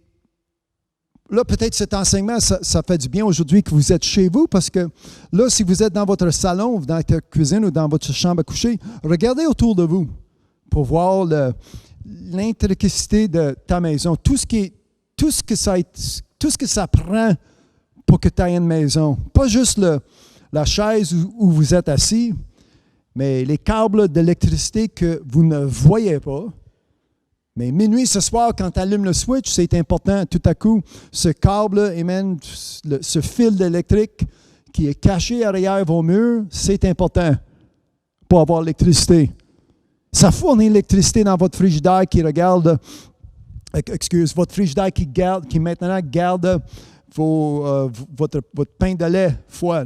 là, peut-être cet enseignement, ça fait du bien aujourd'hui que vous êtes chez vous, parce que là, si vous êtes dans votre salon, dans votre cuisine ou dans votre chambre à coucher, regardez autour de vous pour voir l'intricité de ta maison, tout ce que ça prend pour que tu aies une maison. Pas juste la chaise où vous êtes assis, mais les câbles d'électricité que vous ne voyez pas. Mais minuit ce soir, quand tu allumes le switch, c'est important. Tout à coup, ce câble, ce fil électrique qui est caché derrière vos murs, c'est important pour avoir l'électricité. Ça fournit l'électricité dans votre frigidaire votre frigidaire qui maintenant garde votre pain de lait froid.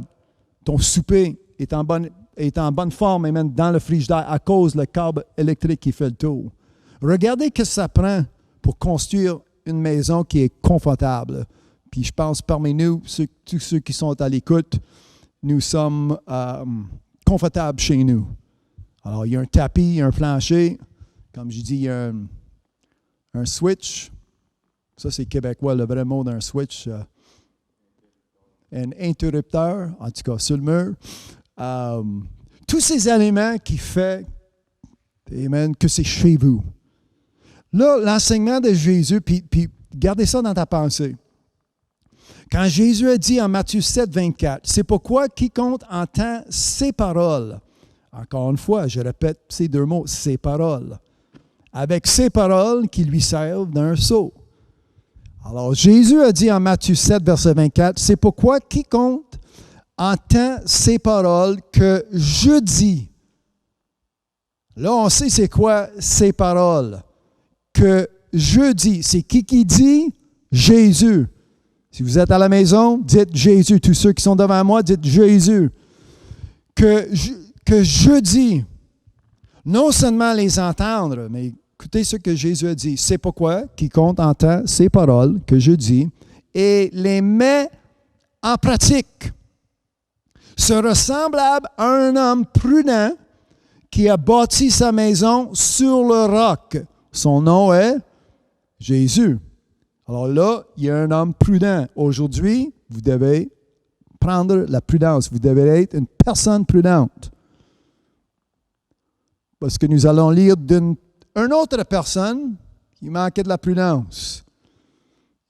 Ton souper est en bonne forme même dans le frigidaire à cause du câble électrique qui fait le tour. Regardez ce que ça prend pour construire une maison qui est confortable. Puis je pense parmi nous, tous ceux qui sont à l'écoute, nous sommes confortables chez nous. Alors, il y a un tapis, il y a un plancher. Comme je dis, il y a un switch. Ça, c'est québécois, le vrai mot d'un switch. Un interrupteur, en tout cas, sur le mur. Tous ces éléments qui font que c'est chez vous. Là, l'enseignement de Jésus, puis gardez ça dans ta pensée. Quand Jésus a dit en Matthieu 7, 24, c'est pourquoi quiconque entend ses paroles, encore une fois, je répète ces deux mots, ses paroles, avec ses paroles qui lui servent d'un sceau. Alors, Jésus a dit en Matthieu 7, verset 24, c'est pourquoi quiconque entend ces paroles que je dis. Là, on sait c'est quoi ces paroles que je dis. C'est qui dit? Jésus. Si vous êtes à la maison, dites Jésus. Tous ceux qui sont devant moi, dites Jésus. Que je dis. Non seulement les entendre, mais écoutez ce que Jésus a dit. C'est pourquoi quiconque entend ces paroles que je dis et les met en pratique sera semblable à un homme prudent qui a bâti sa maison sur le roc. Son nom est Jésus. Alors là, il y a un homme prudent. Aujourd'hui, vous devez prendre la prudence. Vous devez être une personne prudente. Parce que nous allons lire d'une autre personne qui manquait de la prudence.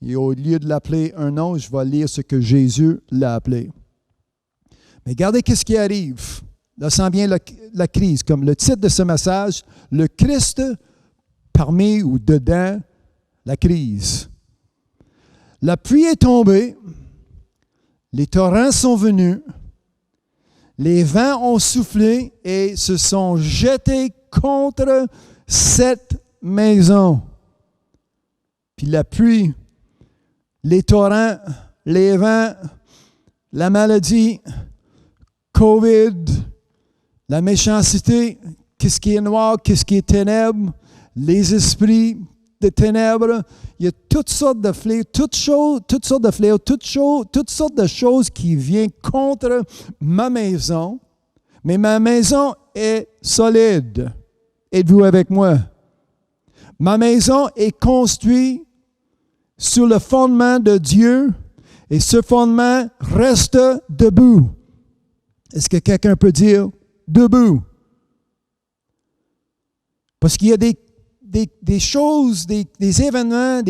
Et au lieu de l'appeler un nom, je vais lire ce que Jésus l'a appelé. Mais regardez qu'est-ce qui arrive. Là, s'en vient la crise. Comme le titre de ce message, le Christ parmi ou dedans la crise. La pluie est tombée, les torrents sont venus, les vents ont soufflé et se sont jetés contre cette maison. Puis la pluie, les torrents, les vents, la maladie, COVID, la méchanceté, qu'est-ce qui est noir, qu'est-ce qui est ténèbres, les esprits de ténèbres, il y a toutes sortes de fléaux, toutes sortes de choses qui viennent contre ma maison, mais ma maison est solide. Êtes-vous avec moi? Ma maison est construite sur le fondement de Dieu et ce fondement reste debout. Est-ce que quelqu'un peut dire debout? Parce qu'il y a des choses, des événements,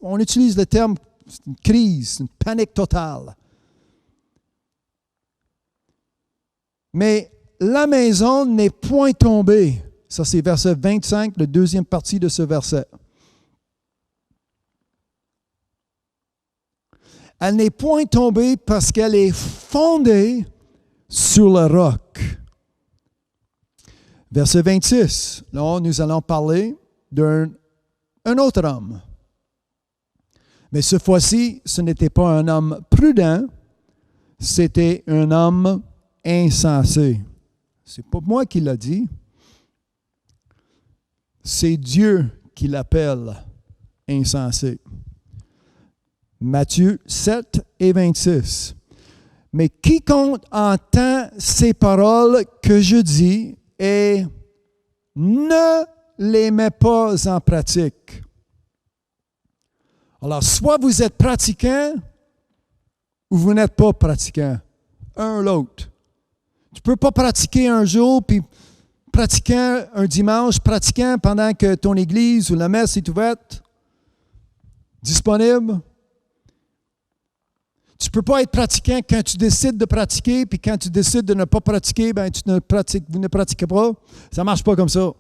on utilise le terme une crise, une panique totale. Mais la maison n'est point tombée. Ça, c'est verset 25, la deuxième partie de ce verset. Elle n'est point tombée parce qu'elle est fondée sur le roc. Verset 26. Là, nous allons parler d'un autre homme. Mais cette fois-ci, ce n'était pas un homme prudent, c'était un homme insensé. C'est pas moi qui l'a dit. C'est Dieu qui l'appelle insensé. Matthieu 7 et 26. Mais quiconque entend ces paroles que je dis et ne les met pas en pratique. Alors, soit vous êtes pratiquant ou vous n'êtes pas pratiquant. Un ou l'autre. Tu ne peux pas pratiquer un jour, puis pratiquant un dimanche, pratiquant pendant que ton église ou la messe est ouverte, disponible. Tu ne peux pas être pratiquant quand tu décides de pratiquer, puis quand tu décides de ne pas pratiquer, ben vous ne pratiquez pas. Ça ne marche pas comme ça.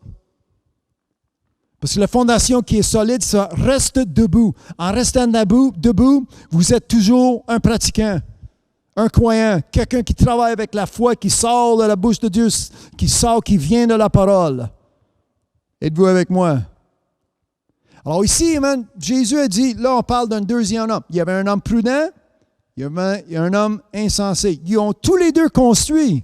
Parce que la fondation qui est solide, ça reste debout. En restant debout, vous êtes toujours un pratiquant, un croyant, quelqu'un qui travaille avec la foi, qui sort de la bouche de Dieu, qui vient de la parole. Êtes-vous avec moi? Alors ici, Jésus a dit, là on parle d'un deuxième homme. Il y avait un homme prudent, il y a un homme insensé. Ils ont tous les deux construit.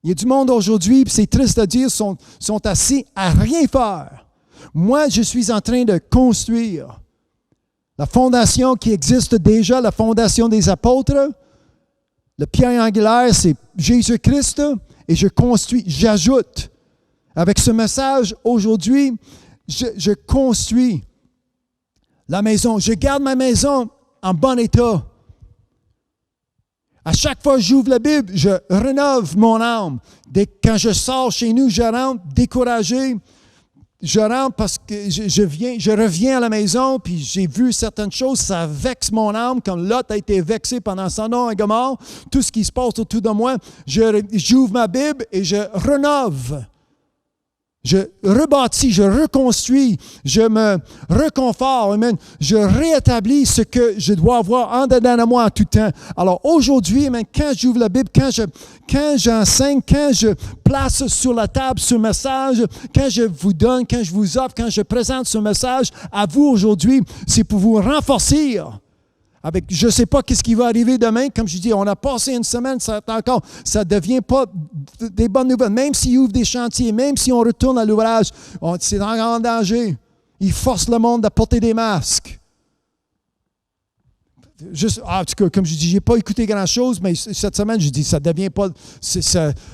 Il y a du monde aujourd'hui, puis c'est triste à dire, sont assis à rien faire. Moi, je suis en train de construire la fondation qui existe déjà, la fondation des apôtres. Le pierre angulaire, c'est Jésus-Christ, et je construis, j'ajoute. Avec ce message, aujourd'hui, je construis la maison. Je garde ma maison en bon état. À chaque fois que j'ouvre la Bible, je rénove mon âme. Quand je sors chez nous, je rentre découragé. Je rentre parce que je reviens à la maison, puis j'ai vu certaines choses, ça vexe mon âme, comme Lot a été vexé pendant Sodome et Gomorrhe. Tout ce qui se passe autour de moi, j'ouvre ma Bible et je rénove. Je rebâtis, je reconstruis, je me reconforte, amen. Je réétablis ce que je dois avoir en dedans de moi en tout temps. Alors aujourd'hui, amen, quand j'ouvre la Bible, quand j'enseigne, quand je place sur la table ce message, quand je vous donne, quand je vous offre, quand je présente ce message à vous aujourd'hui, c'est pour vous renforcer. Avec, je ne sais pas ce qui va arriver demain. Comme je dis, on a passé une semaine, ça ne devient pas des bonnes nouvelles. Même s'ils ouvrent des chantiers, même si on retourne à l'ouvrage, c'est en grand danger. Ils forcent le monde à porter des masques. Juste, en tout cas, comme je dis, je n'ai pas écouté grand-chose, mais cette semaine, je dis, ça ne devient pas...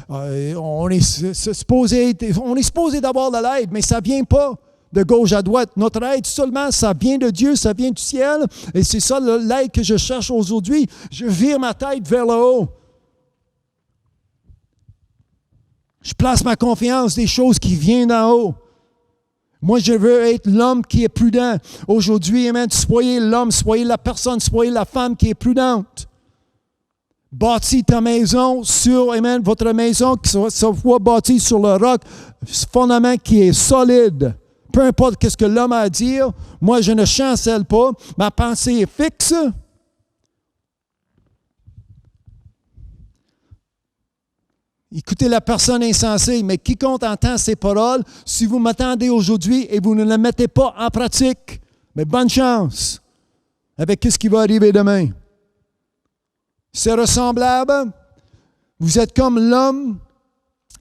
on est supposé d'avoir de l'aide, mais ça ne vient pas de gauche à droite. Notre aide seulement, ça vient de Dieu, ça vient du ciel, et c'est ça l'aide que je cherche aujourd'hui. Je vire ma tête vers le haut. Je place ma confiance des choses qui viennent d'en haut. Moi, je veux être l'homme qui est prudent. Aujourd'hui, amen, soyez l'homme, soyez la personne, soyez la femme qui est prudente. Bâtis ta maison sur, amen, votre maison qui soit bâtie sur le roc, ce fondament qui est solide. Peu importe ce que l'homme a à dire, moi, je ne chancelle pas. Ma pensée est fixe. Écoutez la personne insensée, mais quiconque entend ces paroles, si vous m'attendez aujourd'hui et vous ne les mettez pas en pratique, mais bonne chance avec ce qui va arriver demain. C'est ressemblable. Vous êtes comme l'homme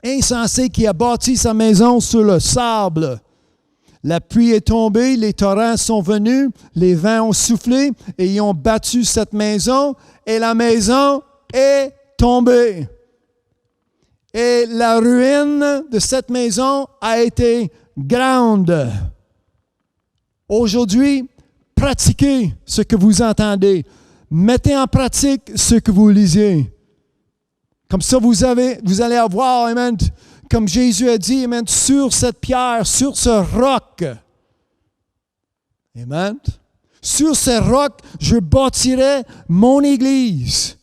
insensé qui a bâti sa maison sur le sable. La pluie est tombée, les torrents sont venus, les vents ont soufflé et ils ont battu cette maison et la maison est tombée. Et la ruine de cette maison a été grande. Aujourd'hui, pratiquez ce que vous entendez. Mettez en pratique ce que vous lisez. Comme ça, vous allez avoir, amen, comme Jésus a dit, amen, sur cette pierre, sur ce roc. Amen. Sur ce roc, je bâtirai mon Église.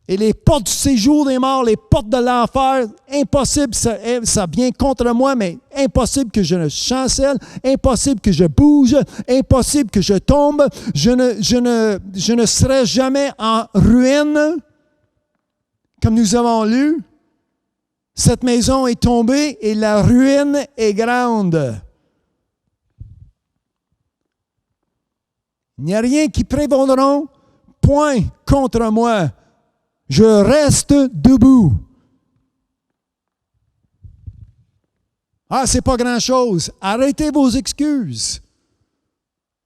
Et les portes du séjour des morts, les portes de l'enfer, impossible, ça vient contre moi, mais impossible que je ne chancelle, impossible que je bouge, impossible que je tombe. Je ne serai jamais en ruine, comme nous avons lu. Cette maison est tombée et la ruine est grande. Il n'y a rien qui prévaudra, point contre moi. Je reste debout. Ah, c'est pas grand-chose. Arrêtez vos excuses.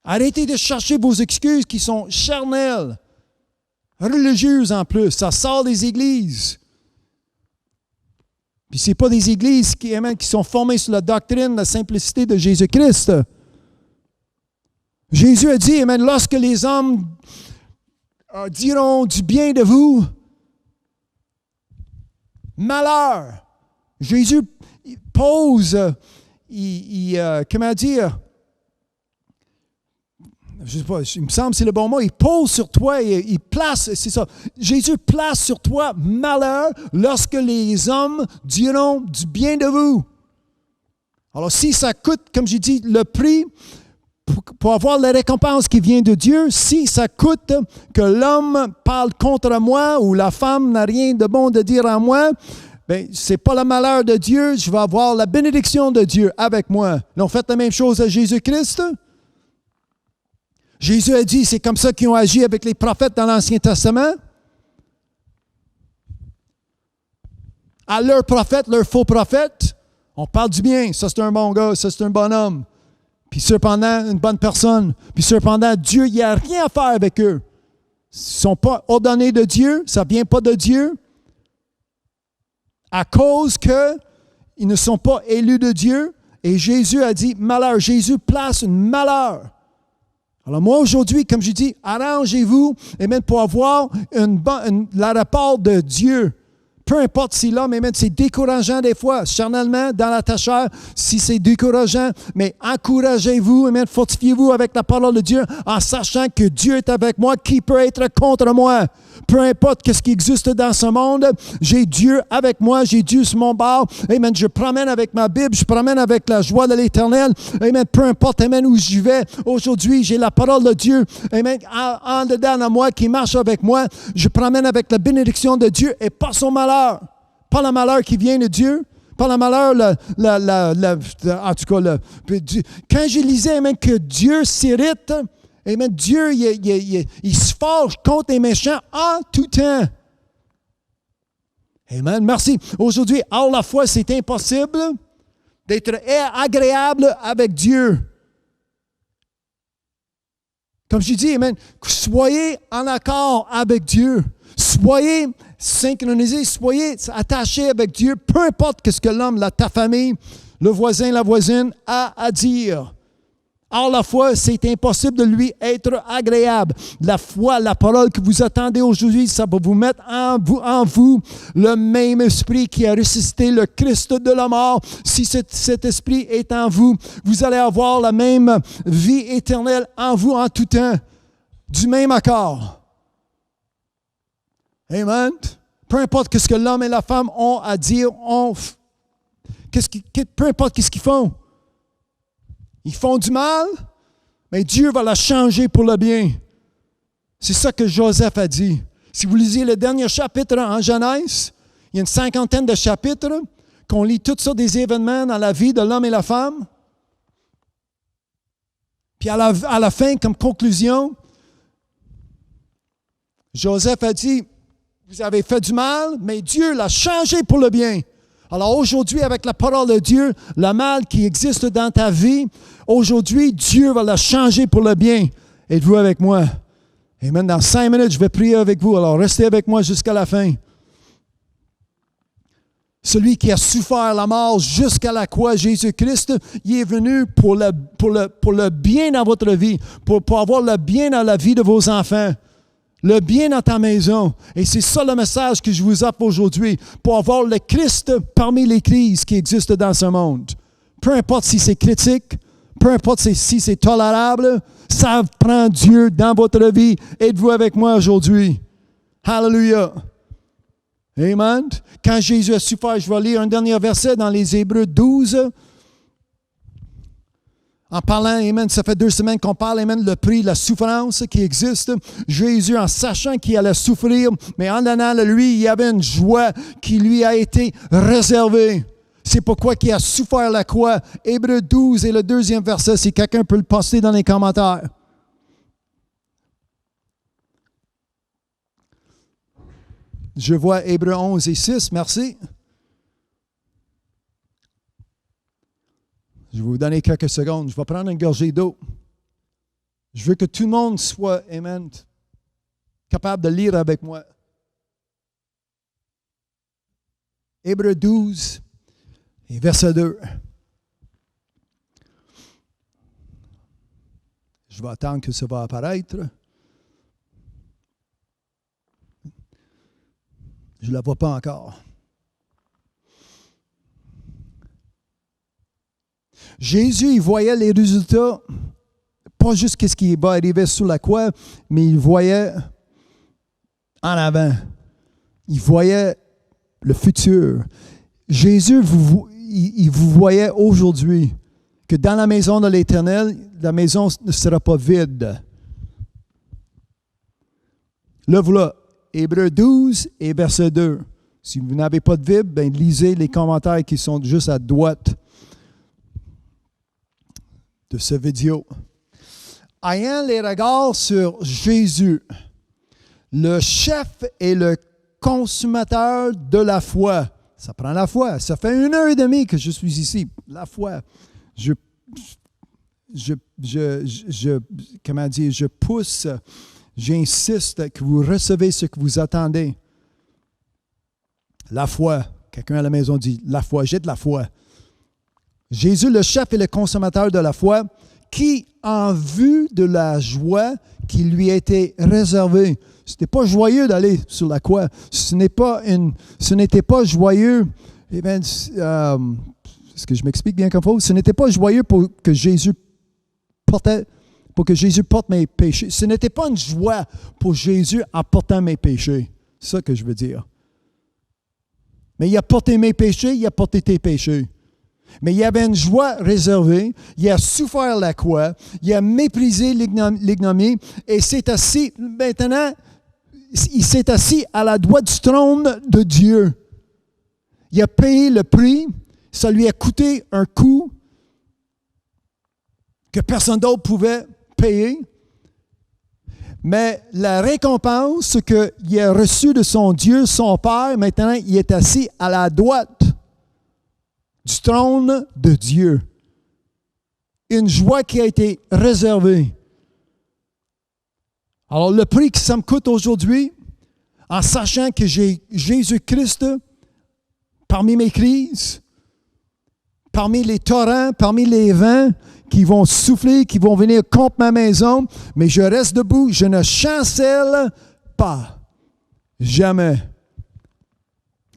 Arrêtez de chercher vos excuses qui sont charnelles, religieuses en plus. Ça sort des églises. Puis ce n'est pas des églises qui sont formées sur la doctrine de la simplicité de Jésus-Christ. Jésus a dit, amen, lorsque les hommes diront du bien de vous, malheur. Jésus pose, comment dire, je ne sais pas, il me semble que c'est le bon mot, il pose sur toi, il place, c'est ça, Jésus place sur toi malheur lorsque les hommes diront du bien de vous. Alors si ça coûte, comme j'ai dit, le prix pour avoir la récompense qui vient de Dieu, si ça coûte que l'homme parle contre moi ou la femme n'a rien de bon de dire à moi, bien, ce n'est pas le malheur de Dieu, je vais avoir la bénédiction de Dieu avec moi. Ils ont fait la même chose à Jésus-Christ. Jésus a dit, c'est comme ça qu'ils ont agi avec les prophètes dans l'Ancien Testament. À leurs prophètes, leurs faux prophètes, on parle du bien. Ça, c'est un bon gars, ça, c'est un bon homme. Puis cependant, une bonne personne. Puis cependant, Dieu, il n'y a rien à faire avec eux. Ils ne sont pas ordonnés de Dieu, ça ne vient pas de Dieu. À cause qu'ils ne sont pas élus de Dieu. Et Jésus a dit malheur. Jésus place un malheur. Alors moi, aujourd'hui, comme je dis, arrangez-vous amen, pour avoir la rapport de Dieu. Peu importe si l'homme, amen, c'est décourageant des fois, charnellement, dans la tâcheur, si c'est décourageant, mais encouragez-vous, amen, fortifiez-vous avec la parole de Dieu en sachant que Dieu est avec moi, qui peut être contre moi. Peu importe ce qui existe dans ce monde, j'ai Dieu avec moi, j'ai Dieu sur mon bord. Amen, je promène avec ma Bible, je promène avec la joie de l'Éternel. Amen, peu importe, amen, où j'y vais. Aujourd'hui, j'ai la parole de Dieu, amen, en dedans de moi, qui marche avec moi. Je promène avec la bénédiction de Dieu et pas son malheur. Pas le malheur qui vient de Dieu, pas le malheur, en tout cas, quand je lisais amen, que Dieu s'irrite, amen, Dieu, il se forge contre les méchants en tout temps. Amen, merci. Aujourd'hui, à la fois, c'est impossible d'être agréable avec Dieu. Comme je dis, amen, soyez en accord avec Dieu. Soyez synchronisés, soyez attachés avec Dieu, peu importe ce que l'homme, ta famille, le voisin, la voisine a à dire. Or, la foi, c'est impossible de lui être agréable. La foi, la parole que vous attendez aujourd'hui, ça va vous mettre en vous le même esprit qui a ressuscité le Christ de la mort. Si cet esprit est en vous, vous allez avoir la même vie éternelle en vous en tout temps, du même accord. Amen. Peu importe ce que l'homme et la femme ont à dire, peu importe ce qu'ils font. Ils font du mal, mais Dieu va la changer pour le bien. C'est ça que Joseph a dit. Si vous lisez le dernier chapitre en Genèse, il y a une 50aine de chapitres qu'on lit toutes sortes des événements dans la vie de l'homme et la femme. Puis à la fin, comme conclusion, Joseph a dit, vous avez fait du mal, mais Dieu l'a changé pour le bien. Alors aujourd'hui, avec la parole de Dieu, le mal qui existe dans ta vie, aujourd'hui, Dieu va la changer pour le bien. Êtes-vous avec moi? Amen. Dans 5 minutes, je vais prier avec vous. Alors restez avec moi jusqu'à la fin. Celui qui a souffert la mort jusqu'à la croix, Jésus-Christ, il est venu pour le bien dans votre vie, pour avoir le bien dans la vie de vos enfants. Le bien dans ta maison. Et c'est ça le message que je vous offre aujourd'hui, pour avoir le Christ parmi les crises qui existent dans ce monde. Peu importe si c'est critique, peu importe si c'est tolérable, ça prend Dieu dans votre vie. Êtes-vous avec moi aujourd'hui? Hallelujah. Amen. Quand Jésus a souffert, je vais lire un dernier verset dans les Hébreux 12. En parlant, amen, ça fait 2 semaines qu'on parle, amen, le prix, la souffrance qui existe. Jésus, en sachant qu'il allait souffrir, mais en donnant à lui, il y avait une joie qui lui a été réservée. C'est pourquoi il a souffert la croix. Hébreux 12 et le 2e verset, si quelqu'un peut le poster dans les commentaires. Je vois Hébreux 11 et 6, merci. Je vais vous donner quelques secondes. Je vais prendre une gorgée d'eau. Je veux que tout le monde soit, amen, capable de lire avec moi. Hébreux 12 et verset 2. Je vais attendre que ça va apparaître. Je ne la vois pas encore. Jésus, il voyait les résultats, pas juste ce qui va arriver sur la croix, mais il voyait en avant. Il voyait le futur. Jésus, il vous voyait aujourd'hui, que dans la maison de l'Éternel, la maison ne sera pas vide. Là, voilà, Hébreux 12 et verset 2. Si vous n'avez pas de Bible, bien, lisez les commentaires qui sont juste à droite de cette vidéo. Ayant les regards sur Jésus, le chef et le consommateur de la foi. Ça prend la foi. Ça fait 1h30 que je suis ici. La foi. Je pousse, j'insiste que vous recevez ce que vous attendez. La foi. Quelqu'un à la maison dit, la foi, j'ai de la foi. Jésus, le chef et le consommateur de la foi, qui, en vue de la joie qui lui a été réservée, ce n'était pas joyeux d'aller sur la croix. Ce n'était pas joyeux. Eh bien, est-ce que je m'explique bien comme faut? Ce n'était pas joyeux pour que Jésus porte mes péchés. Ce n'était pas une joie pour Jésus en portant mes péchés. C'est ça que je veux dire. Mais il a porté mes péchés, il a porté tes péchés. Mais il y avait une joie réservée, il a souffert la croix, il a méprisé l'ignominie et s'est assis, maintenant, il s'est assis à la droite du trône de Dieu. Il a payé le prix, ça lui a coûté un coût que personne d'autre pouvait payer. Mais la récompense qu'il a reçue de son Dieu, son Père, maintenant, il est assis à la droite du trône de Dieu. Une joie qui a été réservée. Alors, le prix que ça me coûte aujourd'hui, en sachant que j'ai Jésus-Christ parmi mes crises, parmi les torrents, parmi les vents qui vont souffler, qui vont venir contre ma maison, mais je reste debout, je ne chancelle pas. Jamais.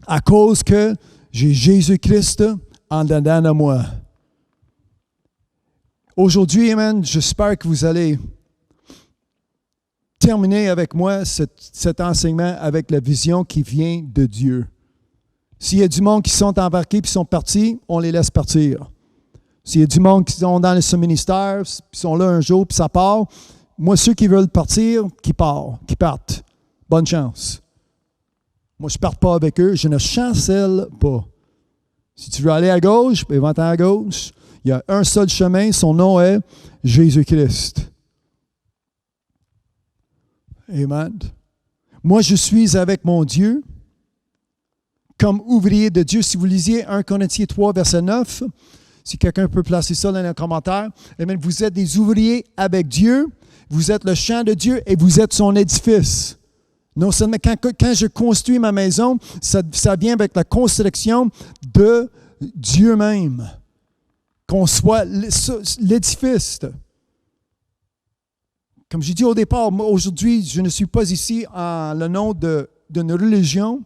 À cause que j'ai Jésus-Christ en dedans de moi. Aujourd'hui, amen, j'espère que vous allez terminer avec moi cet enseignement avec la vision qui vient de Dieu. S'il y a du monde qui sont embarqués et sont partis, on les laisse partir. S'il y a du monde qui sont dans ce ministère, qui sont là un jour, puis ça part, moi, ceux qui veulent partir, qui partent. Bonne chance. Moi, je ne parte pas avec eux, je ne chancelle pas. Si tu veux aller à gauche, ben, va-t'en à gauche. Il y a un seul chemin, son nom est Jésus-Christ. Amen. Moi, je suis avec mon Dieu comme ouvrier de Dieu. Si vous lisiez 1 Corinthiens 3, verset 9, si quelqu'un peut placer ça dans les commentaires, amen, vous êtes des ouvriers avec Dieu, vous êtes le champ de Dieu et vous êtes son édifice. Non seulement quand je construis ma maison, ça vient avec la construction de Dieu même. Qu'on soit l'édifice. Comme j'ai dit au départ, moi, aujourd'hui, je ne suis pas ici en le nom d'une religion.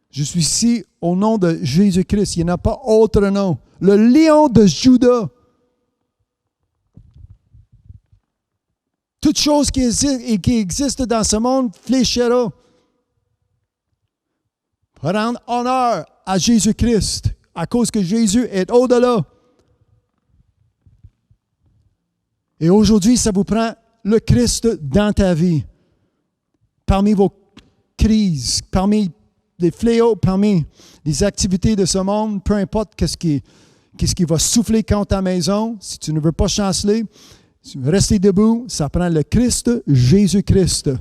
Je suis ici au nom de Jésus-Christ. Il n'y en a pas autre nom. Le lion de Juda. Toute chose qui existe dans ce monde fléchira. Rendre honneur à Jésus-Christ, à cause que Jésus est au-delà. Et aujourd'hui, ça vous prend le Christ dans ta vie. Parmi vos crises, parmi les fléaux, parmi les activités de ce monde, peu importe qu'est-ce qui va souffler contre ta maison, si tu ne veux pas chanceler, si tu veux rester debout, ça prend le Christ, Jésus-Christ.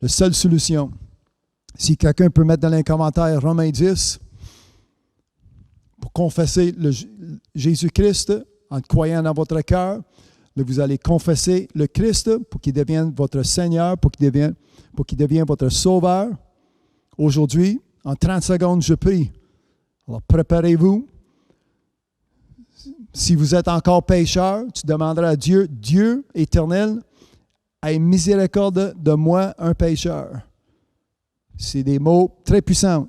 La seule solution. Si quelqu'un peut mettre dans les commentaires Romains 10, pour confesser Jésus-Christ en croyant dans votre cœur, vous allez confesser le Christ pour qu'il devienne votre Seigneur, pour qu'il devienne votre Sauveur. Aujourd'hui, en 30 secondes, je prie. Alors, préparez-vous. Si vous êtes encore pécheur, tu demanderas à Dieu, Dieu éternel, aie miséricorde de moi, un pécheur. C'est des mots très puissants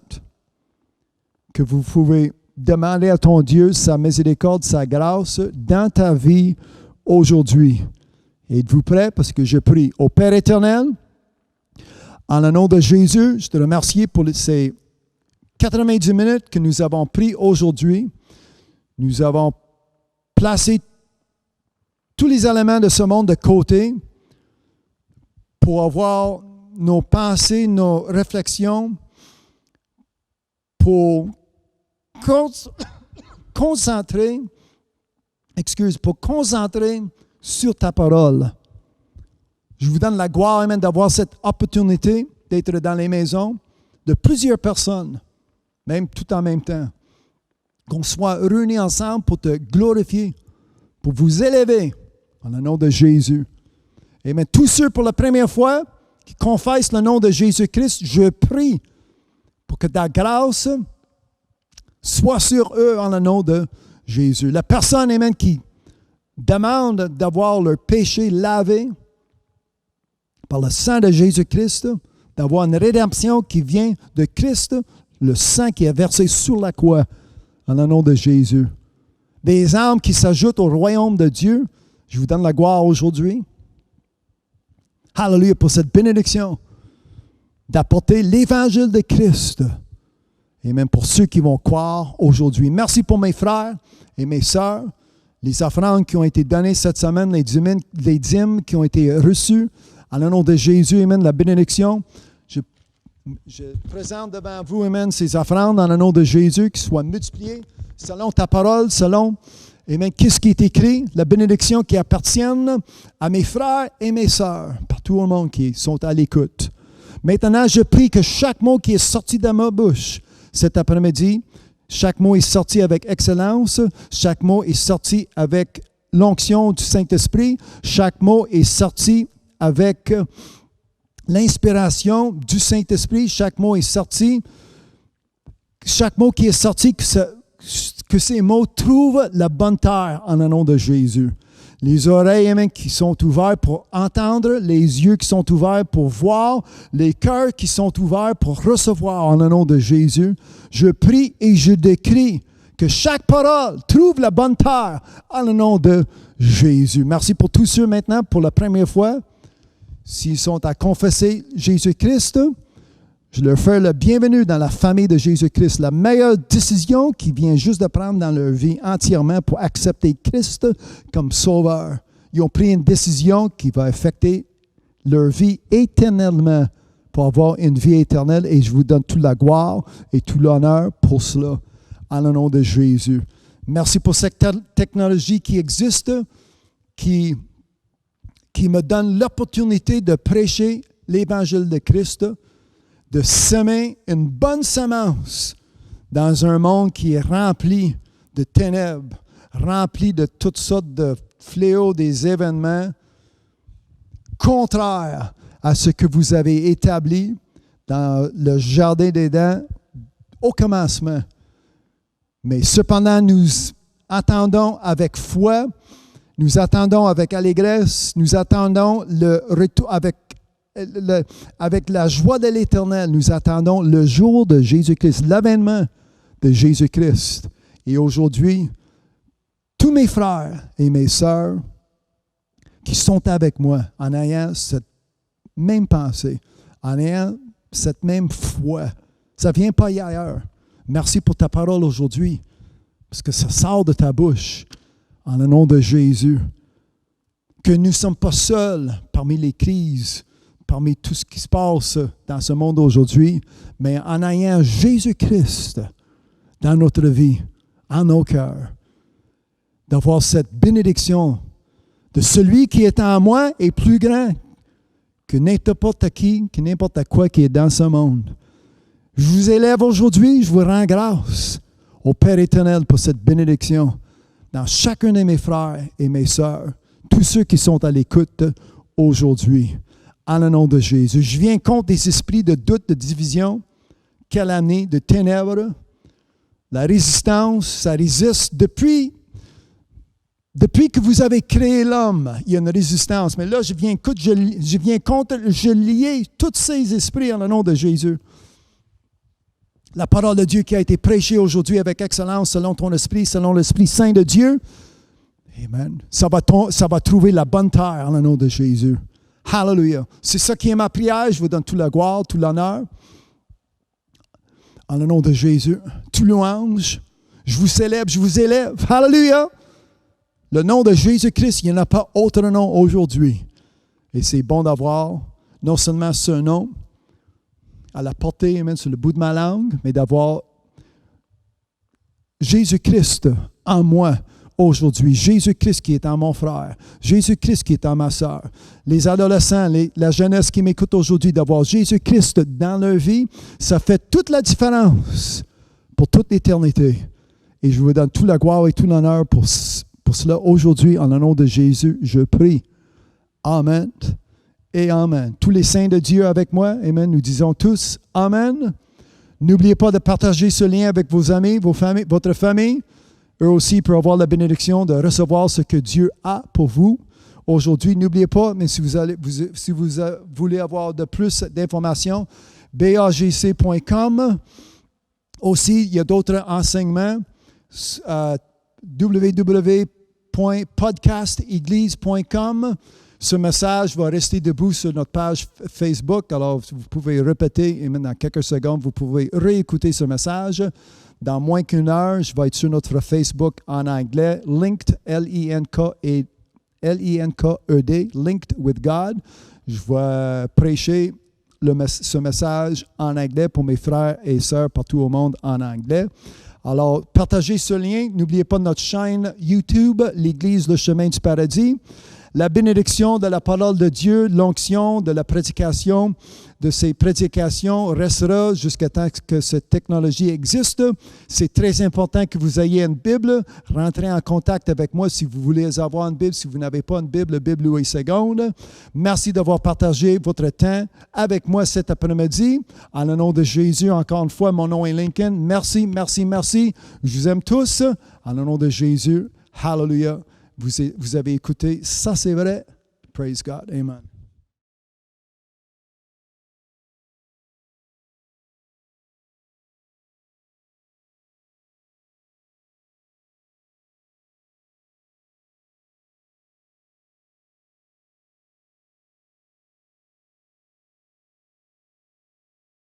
que vous pouvez demander à ton Dieu sa miséricorde, sa grâce dans ta vie aujourd'hui. Êtes-vous prêts? Parce que je prie. Au Père éternel, en le nom de Jésus, je te remercie pour ces 90 minutes que nous avons pris aujourd'hui. Nous avons placé tous les éléments de ce monde de côté pour avoir nos pensées, nos réflexions, pour concentrer sur ta parole. Je vous donne la gloire, amen, d'avoir cette opportunité d'être dans les maisons de plusieurs personnes, même tout en même temps. Qu'on soit réunis ensemble pour te glorifier, pour vous élever en le nom de Jésus. Amen. Tous ceux pour la première fois qui confessent le nom de Jésus-Christ, je prie pour que ta grâce soit sur eux en le nom de Jésus. La personne, amen, qui demande d'avoir leur péché lavé par le sang de Jésus-Christ, d'avoir une rédemption qui vient de Christ, le sang qui est versé sur la croix, en le nom de Jésus. Des âmes qui s'ajoutent au royaume de Dieu, je vous donne la gloire aujourd'hui. Alléluia pour cette bénédiction d'apporter l'évangile de Christ. Et même pour ceux qui vont croire aujourd'hui. Merci pour mes frères et mes sœurs, les offrandes qui ont été données cette semaine, les dîmes qui ont été reçues. En le nom de Jésus, amen, la bénédiction. Je présente devant vous, amen, ces offrandes en le nom de Jésus qui soient multipliées selon ta parole, selon, amen, qu'est-ce qui est écrit, la bénédiction qui appartienne à mes frères et mes sœurs, par tout le monde qui sont à l'écoute. Maintenant, je prie que chaque mot qui est sorti de ma bouche cet après-midi, chaque mot est sorti avec excellence, chaque mot est sorti avec l'onction du Saint-Esprit, chaque mot est sorti avec l'inspiration du Saint-Esprit. Chaque mot est sorti. Chaque mot qui est sorti, que ces mots trouvent la bonne terre en le nom de Jésus. Les oreilles, amen, qui sont ouvertes pour entendre, les yeux qui sont ouverts pour voir, les cœurs qui sont ouverts pour recevoir en le nom de Jésus. Je prie et je décris que chaque parole trouve la bonne terre en le nom de Jésus. Merci pour tous ceux maintenant, pour la première fois, s'ils sont à confesser Jésus-Christ, je leur fais le bienvenue dans la famille de Jésus-Christ. La meilleure décision qu'ils viennent juste de prendre dans leur vie entièrement pour accepter Christ comme sauveur. Ils ont pris une décision qui va affecter leur vie éternellement pour avoir une vie éternelle et je vous donne toute la gloire et tout l'honneur pour cela, en le nom de Jésus. Merci pour cette technologie qui existe, qui me donne l'opportunité de prêcher l'Évangile de Christ, de semer une bonne semence dans un monde qui est rempli de ténèbres, rempli de toutes sortes de fléaux, des événements contraires à ce que vous avez établi dans le jardin d'Éden au commencement. Mais cependant, nous attendons avec foi, nous attendons avec allégresse, nous attendons le retour avec la joie de l'Éternel, nous attendons le jour de Jésus-Christ, l'avènement de Jésus-Christ. Et aujourd'hui, tous mes frères et mes sœurs qui sont avec moi en ayant cette même pensée, en ayant cette même foi, ça ne vient pas ailleurs. Merci pour ta parole aujourd'hui, parce que ça sort de ta bouche, en le nom de Jésus. Que nous ne sommes pas seuls parmi les crises, parmi tout ce qui se passe dans ce monde aujourd'hui, mais en ayant Jésus-Christ dans notre vie, en nos cœurs, d'avoir cette bénédiction de celui qui est en moi est plus grand que n'importe qui, que n'importe quoi qui est dans ce monde. Je vous élève aujourd'hui, je vous rends grâce au Père éternel pour cette bénédiction dans chacun de mes frères et mes sœurs, tous ceux qui sont à l'écoute aujourd'hui. En le nom de Jésus. Je viens contre des esprits de doute, de division, calomnie, de ténèbres. La résistance, ça résiste depuis que vous avez créé l'homme. Il y a une résistance. Mais là, je viens lier tous ces esprits en le nom de Jésus. La parole de Dieu qui a été prêchée aujourd'hui avec excellence selon ton esprit, selon l'Esprit Saint de Dieu. Amen. Ça va trouver la bonne terre en le nom de Jésus. Hallelujah. C'est ça qui est ma prière. Je vous donne toute la gloire, tout l'honneur. En le nom de Jésus. Tout louange. Je vous célèbre, je vous élève. Hallelujah. Le nom de Jésus-Christ, il n'y en a pas autre nom aujourd'hui. Et c'est bon d'avoir non seulement ce nom à la portée, même sur le bout de ma langue, mais d'avoir Jésus-Christ en moi aujourd'hui. Jésus-Christ qui est en mon frère. Jésus-Christ qui est en ma sœur. Les adolescents, la jeunesse qui m'écoute aujourd'hui, d'avoir Jésus-Christ dans leur vie, ça fait toute la différence pour toute l'éternité. Et je vous donne toute la gloire et tout l'honneur pour cela aujourd'hui. En le nom de Jésus, je prie. Amen et Amen. Tous les saints de Dieu avec moi, Amen. Nous disons tous Amen. N'oubliez pas de partager ce lien avec vos amis, votre famille. Eux aussi peuvent avoir la bénédiction de recevoir ce que Dieu a pour vous. Aujourd'hui, n'oubliez pas, mais si vous voulez avoir de plus d'informations, bagc.com. Aussi, il y a d'autres enseignements. www.podcasteglise.com. Ce message va rester debout sur notre page Facebook. Alors, vous pouvez répéter et dans quelques secondes, vous pouvez réécouter ce message. Dans moins qu'une heure, je vais être sur notre Facebook en anglais, Linked, L-I-N-K-E-D, Linked with God. Je vais prêcher ce message en anglais pour mes frères et sœurs partout au monde en anglais. Alors, partagez ce lien. N'oubliez pas notre chaîne YouTube, l'Église Le Chemin du Paradis. La bénédiction de la parole de Dieu, l'onction de la prédication, de ces prédications restera jusqu'à temps que cette technologie existe. C'est très important que vous ayez une Bible. Rentrez en contact avec moi si vous voulez avoir une Bible. Si vous n'avez pas une Bible, Bible Louis II. Merci d'avoir partagé votre temps avec moi cet après-midi. En le nom de Jésus, encore une fois, mon nom est Lincoln. Merci, merci, merci. Je vous aime tous. En le nom de Jésus, hallelujah. Vous avez écouté, ça c'est vrai. Praise God. Amen.